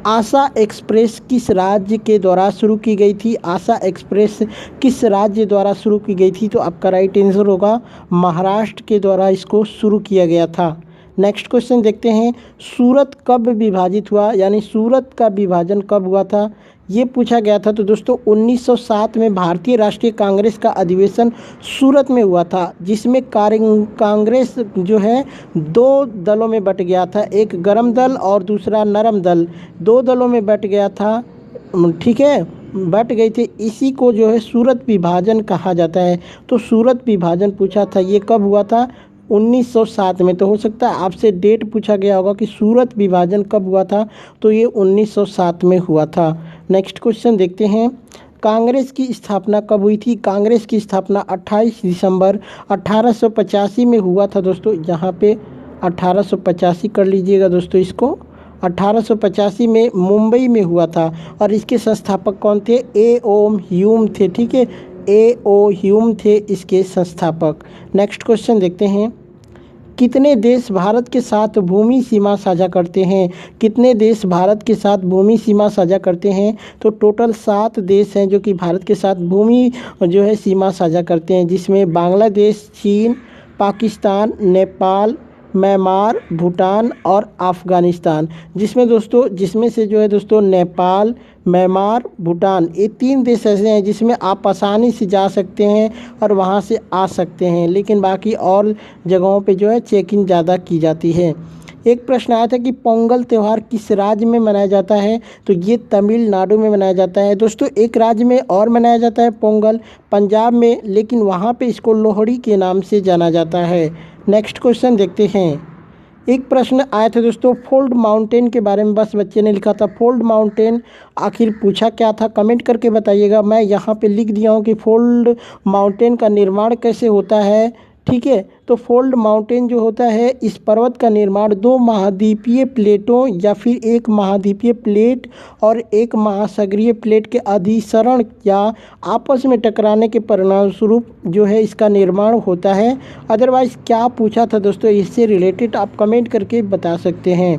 आशा एक्सप्रेस किस राज्य के द्वारा शुरू की गई थी, आशा एक्सप्रेस किस राज्य द्वारा शुरू की गई थी, तो आपका राइट आंसर होगा महाराष्ट्र के द्वारा इसको शुरू किया गया था। नेक्स्ट क्वेश्चन देखते हैं, सूरत कब विभाजित हुआ, यानी सूरत का विभाजन कब हुआ था, ये पूछा गया था। तो दोस्तों 1907 में भारतीय राष्ट्रीय कांग्रेस का अधिवेशन सूरत में हुआ था, जिसमें कांग्रेस जो है 2 दलों में बट गया था, एक गरम दल और दूसरा नरम दल, 2 दलों में बट गया था, ठीक है, बट गई थी। इसी को जो है सूरत विभाजन कहा जाता है। तो सूरत विभाजन पूछा था, ये कब हुआ था, 1907 में। तो हो सकता है आपसे डेट पूछा गया होगा कि सूरत विभाजन कब हुआ था, तो ये 1907 में हुआ था। नेक्स्ट क्वेश्चन देखते हैं, कांग्रेस की स्थापना कब हुई थी, कांग्रेस की स्थापना 28 दिसंबर 1885 में हुआ था दोस्तों। यहाँ पे 1885 कर लीजिएगा दोस्तों, इसको 1885 में मुंबई में हुआ था और इसके संस्थापक कौन थे, ए ओम ह्यूम थे, ठीक है, ए ओ ह्यूम थे इसके संस्थापक। नेक्स्ट क्वेश्चन देखते हैं, कितने देश भारत के साथ भूमि सीमा साझा करते हैं, कितने देश भारत के साथ भूमि सीमा साझा करते हैं, तो टोटल 7 देश हैं जो कि भारत के साथ भूमि जो है सीमा साझा करते हैं, जिसमें बांग्लादेश, चीन, पाकिस्तान, नेपाल, म्यांमार, भूटान और अफ़गानिस्तान। जिसमें से जो है दोस्तों नेपाल, म्यांमार, भूटान, ये 3 देश ऐसे हैं जिसमें आप आसानी से जा सकते हैं और वहाँ से आ सकते हैं, लेकिन बाकी और जगहों पे जो है चेकिंग ज़्यादा की जाती है। एक प्रश्न आया था कि पोंगल त्यौहार किस राज्य में मनाया जाता है, तो ये तमिलनाडु में मनाया जाता है दोस्तों। एक राज्य में और मनाया जाता है पोंगल, पंजाब में, लेकिन वहाँ पे इसको लोहड़ी के नाम से जाना जाता है। नेक्स्ट क्वेश्चन देखते हैं, एक प्रश्न आया था दोस्तों फोल्ड माउंटेन के बारे में, बस बच्चे ने लिखा था फोल्ड माउंटेन आखिर पूछा क्या था, कमेंट करके बताइएगा। मैं यहाँ पे लिख दिया हूँ कि फोल्ड माउंटेन का निर्माण कैसे होता है, ठीक है। तो फोल्ड माउंटेन जो होता है, इस पर्वत का निर्माण 2 महाद्वीपीय प्लेटों या फिर एक महाद्वीपीय प्लेट और एक महासागरीय प्लेट के अधिसरण या आपस में टकराने के परिणाम स्वरूप जो है इसका निर्माण होता है। अदरवाइज़ क्या पूछा था दोस्तों, इससे रिलेटेड आप कमेंट करके बता सकते हैं।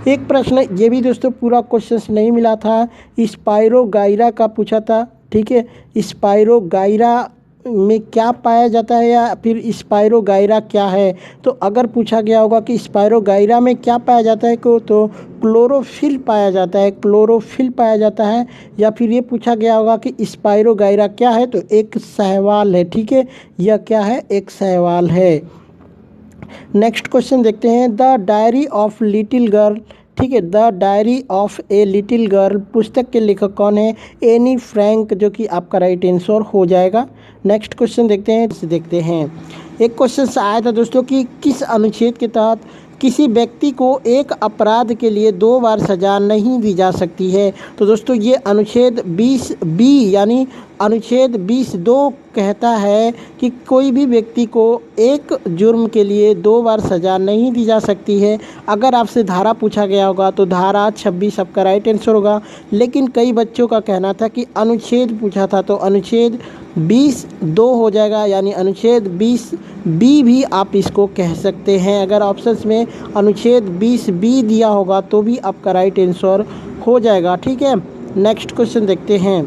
एक प्रश्न ये भी दोस्तों पूरा क्वेश्चन नहीं मिला था, स्पाइरोगाइरा का पूछा था, ठीक है। स्पाइरोगाइरा में क्या पाया जाता है या फिर स्पाइरोगाइरा क्या है, तो अगर पूछा गया होगा कि स्पाइरोगाइरा में क्या पाया जाता है तो क्लोरोफिल पाया जाता है, क्लोरोफिल पाया जाता है। या फिर ये पूछा गया होगा कि स्पाइरोगाइरा क्या है, तो एक शैवाल है, ठीक है, यह क्या है, एक शैवाल है। नेक्स्ट क्वेश्चन देखते हैं, the diary of little girl, ठीक है, the diary of a little girl पुस्तक के लेखक कौन है? एनी फ्रैंक, जो कि आपका राइट आंसर हो जाएगा। नेक्स्ट क्वेश्चन देखते हैं। एक क्वेश्चन आया था दोस्तों कि किस अनुच्छेद के तहत किसी व्यक्ति को एक अपराध के लिए 2 बार सज़ा नहीं दी जा सकती है? तो दोस्तों ये अनुच्छेद 20B यानी अनुच्छेद 20(2) कहता है कि कोई भी व्यक्ति को एक जुर्म के लिए 2 बार सज़ा नहीं दी जा सकती है। अगर आपसे धारा पूछा गया होगा तो धारा 26 आपका राइट आंसर होगा, लेकिन कई बच्चों का कहना था कि अनुच्छेद पूछा था तो अनुच्छेद 20(2) हो जाएगा, यानी अनुच्छेद 20B भी आप इसको कह सकते हैं। अगर ऑप्शंस में अनुच्छेद 20B दिया होगा तो भी आपका राइट आंसर हो जाएगा, ठीक है। नेक्स्ट क्वेश्चन देखते हैं।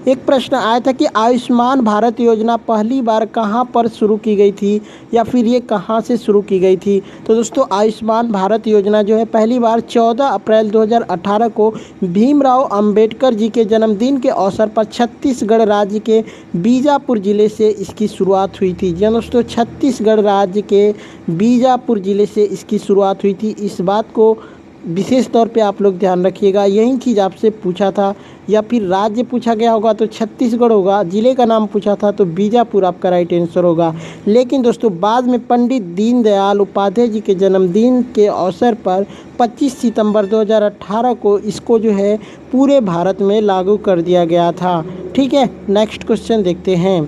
एक प्रश्न आया था कि आयुष्मान भारत योजना पहली बार कहां पर शुरू की गई थी, या फिर ये कहां से शुरू की गई थी? तो दोस्तों आयुष्मान भारत योजना जो है पहली बार 14 अप्रैल 2018 को भीमराव अंबेडकर जी के जन्मदिन के अवसर पर छत्तीसगढ़ राज्य के बीजापुर ज़िले से इसकी शुरुआत हुई थी। जी दोस्तों, छत्तीसगढ़ राज्य के बीजापुर ज़िले से इसकी शुरुआत हुई थी। इस बात को विशेष तौर पे आप लोग ध्यान रखिएगा। यही चीज़ आपसे पूछा था, या फिर राज्य पूछा गया होगा तो छत्तीसगढ़ होगा, ज़िले का नाम पूछा था तो बीजापुर आपका राइट आंसर होगा। लेकिन दोस्तों बाद में पंडित दीनदयाल उपाध्याय जी के जन्मदिन के अवसर पर 25 सितंबर 2018 को इसको जो है पूरे भारत में लागू कर दिया गया था, ठीक है। नेक्स्ट क्वेश्चन देखते हैं।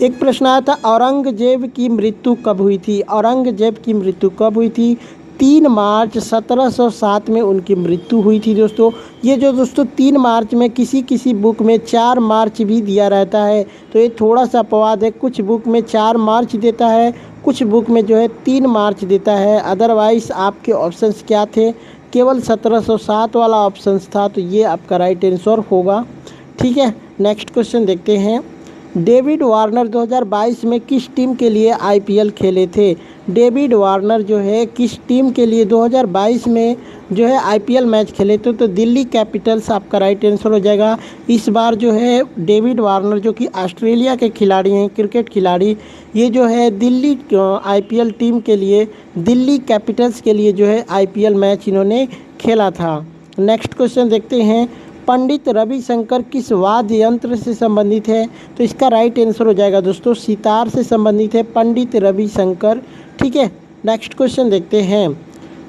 एक प्रश्न आया था, औरंगजेब की मृत्यु कब हुई थी? औरंगजेब की मृत्यु कब हुई थी? 3 मार्च 1707 में उनकी मृत्यु हुई थी दोस्तों। ये जो दोस्तों 3 मार्च में किसी बुक में 4 मार्च भी दिया रहता है, तो ये थोड़ा सा अपवाद है। कुछ बुक में 4 मार्च देता है, कुछ बुक में जो है 3 मार्च देता है। अदरवाइज़ आपके ऑप्शंस क्या थे? केवल 1707 वाला ऑप्शंस था, तो ये आपका राइट आंसर होगा, ठीक है। नेक्स्ट क्वेश्चन देखते हैं। डेविड वार्नर 2022 में किस टीम के लिए आईपीएल खेले थे? डेविड वार्नर जो है किस टीम के लिए 2022 में जो है आईपीएल मैच खेले थे? तो दिल्ली कैपिटल्स आपका राइट आंसर हो जाएगा। इस बार जो है डेविड वार्नर जो कि ऑस्ट्रेलिया के खिलाड़ी हैं, क्रिकेट खिलाड़ी, ये जो है दिल्ली आईपीएल टीम के लिए, दिल्ली कैपिटल्स के लिए जो है आईपीएल मैच इन्होंने खेला था। नेक्स्ट क्वेश्चन देखते हैं। पंडित रविशंकर किस वाद्य यंत्र से संबंधित है? तो इसका राइट आंसर हो जाएगा दोस्तों सितार से संबंधित है पंडित रविशंकर, ठीक है। नेक्स्ट क्वेश्चन देखते हैं।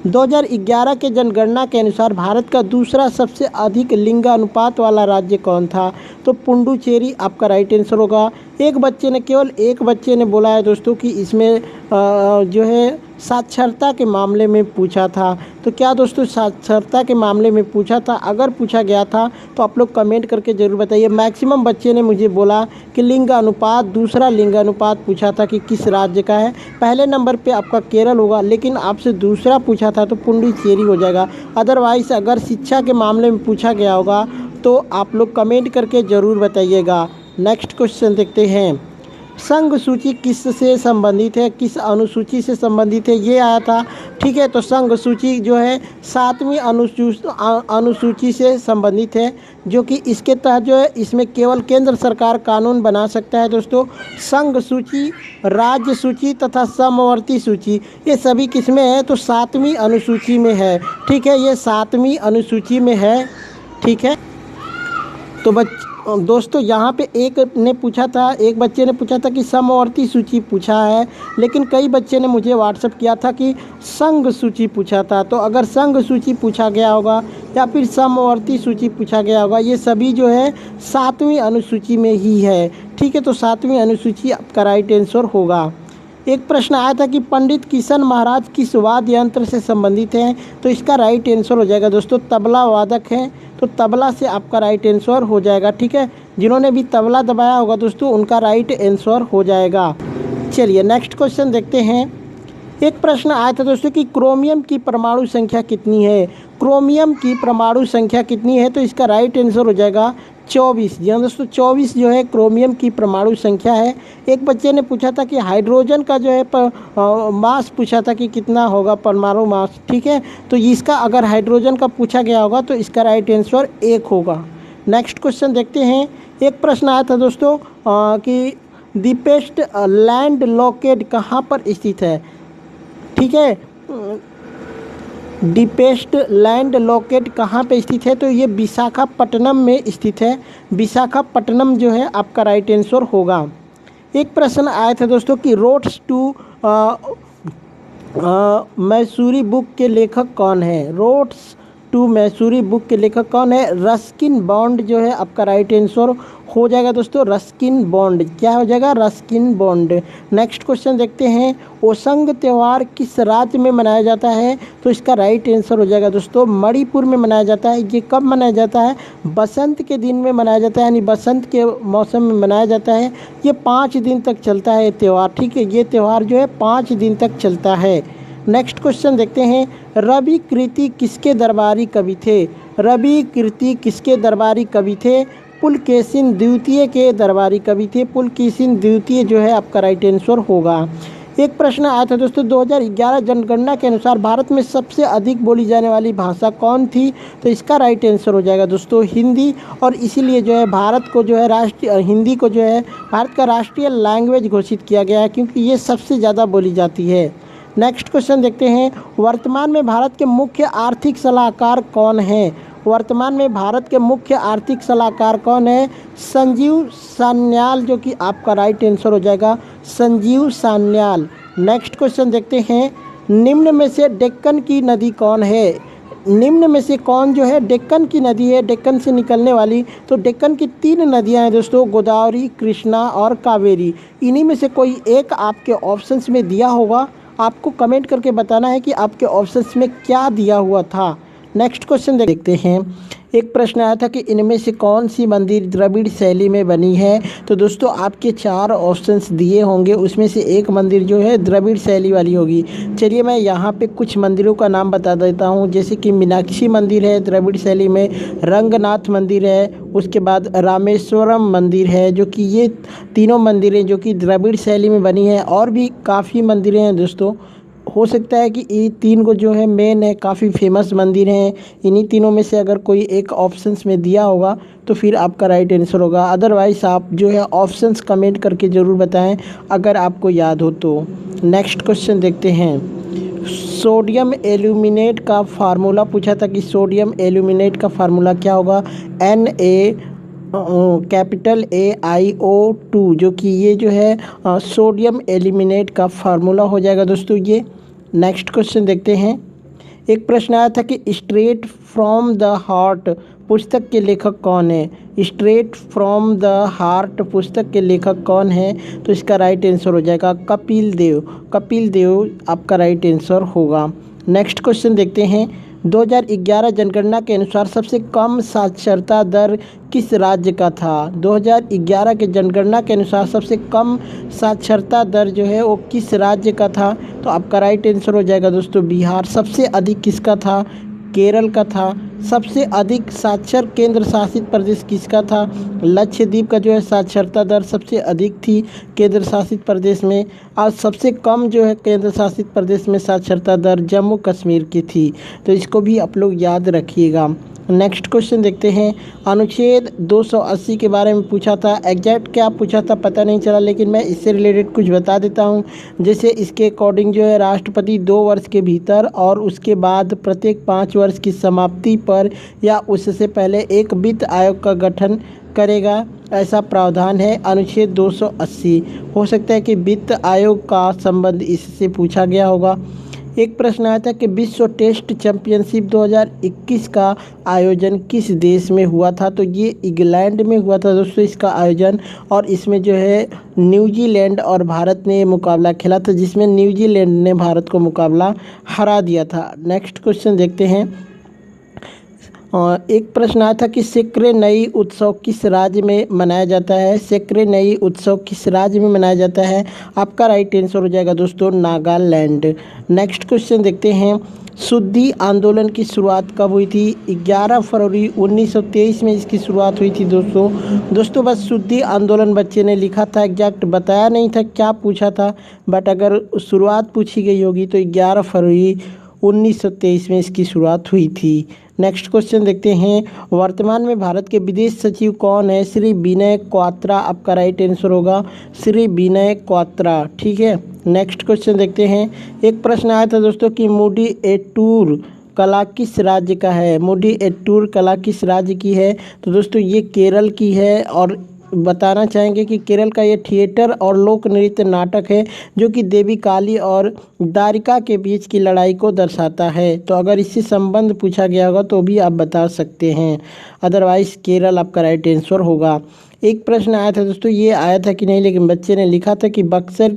2011 के जनगणना के अनुसार भारत का दूसरा सबसे अधिक लिंगानुपात वाला राज्य कौन था? तो पुडुचेरी आपका राइट आंसर होगा। केवल एक बच्चे ने बोला है दोस्तों कि इसमें जो है साक्षरता के मामले में पूछा था। तो क्या दोस्तों साक्षरता के मामले में पूछा था? अगर पूछा गया था तो आप लोग कमेंट करके ज़रूर बताइए। मैक्सिमम बच्चे ने मुझे बोला कि लिंगानुपात, दूसरा लिंगानुपात पूछा था कि किस राज्य का है। पहले नंबर पे आपका केरल होगा, लेकिन आपसे दूसरा पूछा था तो पुडुचेरी हो जाएगा। अदरवाइज़ अगर शिक्षा के मामले में पूछा गया होगा तो आप लोग कमेंट करके ज़रूर बताइएगा। नेक्स्ट क्वेश्चन देखते हैं। संघ सूची किस से संबंधित है, किस अनुसूची से संबंधित है? ये आया था, ठीक है। तो संघ सूची जो है 7वीं अनुसूची से संबंधित है, जो कि इसके तहत जो है इसमें केवल केंद्र सरकार कानून बना सकता है दोस्तों। संघ सूची, राज्य सूची तथा समवर्ती सूची, ये सभी किसमें है? तो 7वीं अनुसूची में है, ठीक है। ये 7वीं अनुसूची में है, ठीक है। तो दोस्तों यहाँ पे एक बच्चे ने पूछा था कि समवर्ती सूची पूछा है, लेकिन कई बच्चे ने मुझे व्हाट्सएप किया था कि संघ सूची पूछा था। तो अगर संघ सूची पूछा गया होगा या फिर समवर्ती सूची पूछा गया होगा, ये सभी जो है 7वीं अनुसूची में ही है, ठीक है। तो 7वीं अनुसूची आपका राइट आंसर होगा। एक प्रश्न आया था कि पंडित किशन महाराज किस वाद्य यंत्र से संबंधित हैं? तो इसका राइट आंसर हो जाएगा दोस्तों तबला वादक हैं, तो तबला से आपका राइट आंसर हो जाएगा, ठीक है। जिन्होंने भी तबला दबाया होगा दोस्तों उनका राइट आंसर हो जाएगा। चलिए नेक्स्ट क्वेश्चन देखते हैं। एक प्रश्न आया था दोस्तों कि क्रोमियम की परमाणु संख्या कितनी है? क्रोमियम की परमाणु संख्या कितनी है? तो इसका राइट आंसर हो जाएगा 24। जी हाँ दोस्तों, 24 जो है क्रोमियम की परमाणु संख्या है। एक बच्चे ने पूछा था कि हाइड्रोजन का जो है मास पूछा था कि कितना होगा परमाणु मास, ठीक है। तो इसका अगर हाइड्रोजन का पूछा गया होगा तो इसका राइट आंसर 1 होगा। नेक्स्ट क्वेश्चन देखते हैं। एक प्रश्न आया था दोस्तों कि डीपेस्ट लैंड लॉकेट कहाँ पर स्थित है? ठीक है, डीपेस्ट लैंड लॉकेट कहाँ पे स्थित है? तो ये विशाखापट्टनम में स्थित है। विशाखापट्टनम जो है आपका राइट आंसर होगा। एक प्रश्न आया था दोस्तों कि रोड्स टू मैसूरी बुक के लेखक कौन है? रोड्स टू मैसूरी बुक के लेखक कौन है? रस्किन बॉन्ड जो है आपका राइट आंसर हो जाएगा दोस्तों, रस्किन बॉन्ड। क्या हो जाएगा? Ruskin bond. नेक्स्ट क्वेश्चन देखते हैं, ओसंग त्यौहार किस राज्य में मनाया जाता है? तो इसका राइट आंसर हो जाएगा दोस्तों मणिपुर में मनाया जाता है। ये कब मनाया जाता है? बसंत के दिन में मनाया जाता है, यानी बसंत के मौसम में मनाया जाता है। ये 5 दिन तक चलता है ये त्यौहार। ठीक है, ये त्यौहार जो है 5 दिन तक चलता है। नेक्स्ट क्वेश्चन देखते हैं, रवि कीर्ति किसके दरबारी कवि थे? रवि कीर्ति किसके दरबारी कवि थे? पुलकेशिन द्वितीय के दरबारी कवि थे। पुलकेशिन द्वितीय जो है आपका राइट आंसर होगा। एक प्रश्न आया था दोस्तों, 2011 जनगणना के अनुसार भारत में सबसे अधिक बोली जाने वाली भाषा कौन थी? तो इसका राइट आंसर हो जाएगा दोस्तों हिंदी। और इसीलिए जो है भारत को जो है राष्ट्रीय हिंदी को जो है भारत का राष्ट्रीय लैंग्वेज घोषित किया गया है, क्योंकि ये सबसे ज़्यादा बोली जाती है। नेक्स्ट क्वेश्चन देखते हैं, वर्तमान में भारत के मुख्य आर्थिक सलाहकार कौन हैं? वर्तमान में भारत के मुख्य आर्थिक सलाहकार कौन है? संजीव सान्याल, जो कि आपका राइट आंसर हो जाएगा संजीव सान्याल। नेक्स्ट क्वेश्चन देखते हैं, निम्न में से डेक्कन की नदी कौन है? निम्न में से कौन जो है डेक्कन की नदी है, डेक्कन से निकलने वाली? तो डेक्कन की 3 नदियां हैं दोस्तों, गोदावरी, कृष्णा और कावेरी। इन्हीं में से कोई एक आपके ऑप्शंस में दिया होगा, आपको कमेंट करके बताना है कि आपके ऑप्शंस में क्या दिया हुआ था। नेक्स्ट क्वेश्चन देखते हैं, एक प्रश्न आया था कि इनमें से कौन सी मंदिर द्रविड़ शैली में बनी है? तो दोस्तों आपके 4 ऑप्शंस दिए होंगे, उसमें से एक मंदिर जो है द्रविड़ शैली वाली होगी। चलिए मैं यहाँ पे कुछ मंदिरों का नाम बता देता हूँ, जैसे कि मीनाक्षी मंदिर है द्रविड़ शैली में, रंगनाथ मंदिर है, उसके बाद रामेश्वरम मंदिर है, जो कि ये तीनों मंदिरें जो कि द्रविड़ शैली में बनी है। और भी काफ़ी मंदिरें हैं दोस्तों, हो सकता है कि ये 3 को जो है मेन है, काफ़ी फेमस मंदिर हैं। इन्हीं तीनों में से अगर कोई एक ऑप्शंस में दिया होगा तो फिर आपका राइट आंसर होगा। अदरवाइज़ आप जो है ऑप्शंस कमेंट करके ज़रूर बताएं अगर आपको याद हो तो। नेक्स्ट क्वेश्चन देखते हैं, सोडियम एल्यूमिनेट का फार्मूला पूछा था कि सोडियम एल्यूमिनेट का फार्मूला क्या होगा? कैपिटल AiO2, जो कि ये जो है सोडियम एल्यूमिनेट का फार्मूला हो जाएगा दोस्तों ये। नेक्स्ट क्वेश्चन देखते हैं, एक प्रश्न आया था कि स्ट्रेट फ्रॉम द हार्ट पुस्तक के लेखक कौन है? स्ट्रेट फ्रॉम द हार्ट पुस्तक के लेखक कौन है? तो इसका राइट आंसर हो जाएगा कपिल देव। कपिल देव आपका राइट आंसर होगा। नेक्स्ट क्वेश्चन देखते हैं, 2011 जनगणना के अनुसार सबसे कम साक्षरता दर किस राज्य का था? 2011 के जनगणना के अनुसार सबसे कम साक्षरता दर जो है वो किस राज्य का था? तो आपका राइट आंसर हो जाएगा दोस्तों बिहार। सबसे अधिक किसका था? केरल का था। सबसे अधिक साक्षर केंद्र शासित प्रदेश किसका था? लक्षद्वीप का जो है साक्षरता दर सबसे अधिक थी केंद्र शासित प्रदेश में। और सबसे कम जो है केंद्र शासित प्रदेश में साक्षरता दर जम्मू कश्मीर की थी। तो इसको भी आप लोग याद रखिएगा। नेक्स्ट क्वेश्चन देखते हैं, अनुच्छेद 280 के बारे में पूछा था। एग्जैक्ट क्या पूछा था पता नहीं चला, लेकिन मैं इससे रिलेटेड कुछ बता देता हूं। जैसे इसके अकॉर्डिंग जो है राष्ट्रपति 2 वर्ष के भीतर और उसके बाद प्रत्येक 5 वर्ष की समाप्ति पर या उससे पहले एक वित्त आयोग का गठन करेगा, ऐसा प्रावधान है अनुच्छेद 280। हो सकता है कि वित्त आयोग का संबंध इससे पूछा गया होगा। एक प्रश्न आया था कि विश्व टेस्ट चैंपियनशिप 2021 का आयोजन किस देश में हुआ था? तो ये इंग्लैंड में हुआ था दोस्तों इसका आयोजन। और इसमें जो है न्यूजीलैंड और भारत ने मुकाबला खेला था, जिसमें न्यूजीलैंड ने भारत को मुकाबला हरा दिया था। नेक्स्ट क्वेश्चन देखते हैं, एक प्रश्न आया था कि सेक्रेनई उत्सव किस राज्य में मनाया जाता है? सेक्रेनई उत्सव किस राज्य में मनाया जाता है? आपका राइट आंसर हो जाएगा दोस्तों नागालैंड। नेक्स्ट क्वेश्चन देखते हैं, शुद्धि आंदोलन की शुरुआत कब हुई थी? 11 फरवरी 1923 में इसकी शुरुआत हुई थी दोस्तों बस शुद्धि आंदोलन बच्चे ने लिखा था, एग्जैक्ट बताया नहीं था क्या पूछा था, बट अगर शुरुआत पूछी गई होगी तो 11 फरवरी 1923 में इसकी शुरुआत हुई थी। नेक्स्ट क्वेश्चन देखते हैं, वर्तमान में भारत के विदेश सचिव कौन है? श्री विनय क्वात्रा आपका राइट आंसर होगा, श्री विनय क्वात्रा। ठीक है, नेक्स्ट क्वेश्चन देखते हैं। एक प्रश्न आया था दोस्तों कि मुडियट्टूर कला किस राज्य का है? मुडियट्टूर कला किस राज्य की है? तो दोस्तों ये केरल की है, और बताना चाहेंगे कि केरल का ये थिएटर और लोक नृत्य नाटक है जो कि देवी काली और दारिका के बीच की लड़ाई को दर्शाता है। तो अगर इससे संबंध पूछा गया होगा तो भी आप बता सकते हैं, अदरवाइज केरल आपका राइट आंसर होगा। एक प्रश्न आया था दोस्तों, ये आया था कि नहीं, लेकिन बच्चे ने लिखा था कि बक्सर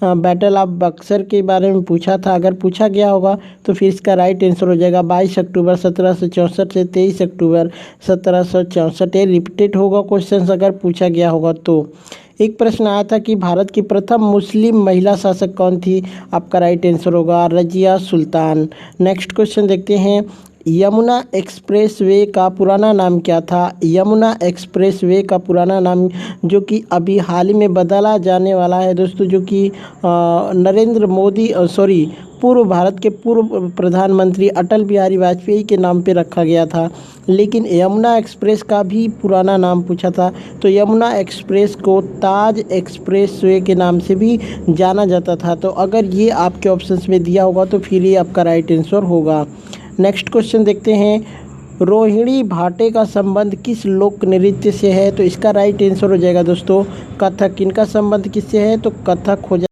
बैटल ऑफ बक्सर के बारे में पूछा था। अगर पूछा गया होगा तो फिर इसका राइट आंसर हो जाएगा 22 अक्टूबर 1764 से 23 अक्टूबर 1764। ये रिपीटेड होगा क्वेश्चन अगर पूछा गया होगा तो। एक प्रश्न आया था कि भारत की प्रथम मुस्लिम महिला शासक कौन थी? आपका राइट आंसर होगा रजिया सुल्तान। नेक्स्ट क्वेश्चन देखते हैं, यमुना एक्सप्रेसवे का पुराना नाम क्या था? यमुना एक्सप्रेसवे का पुराना नाम, जो कि अभी हाल ही में बदला जाने वाला है दोस्तों, जो कि नरेंद्र मोदी पूर्व भारत के पूर्व प्रधानमंत्री अटल बिहारी वाजपेयी के नाम पे रखा गया था। लेकिन यमुना एक्सप्रेस का भी पुराना नाम पूछा था, तो यमुना एक्सप्रेस को ताज एक्सप्रेसवे के नाम से भी जाना जाता था। तो अगर ये आपके ऑप्शंस में दिया होगा तो फिर ये आपका राइट आंसर होगा। नेक्स्ट क्वेश्चन देखते हैं, रोहिणी भाटे का संबंध किस लोक नृत्य से है? तो इसका राइट आंसर हो जाएगा दोस्तों कथक। इनका संबंध किससे है? तो कथक हो जाएगा।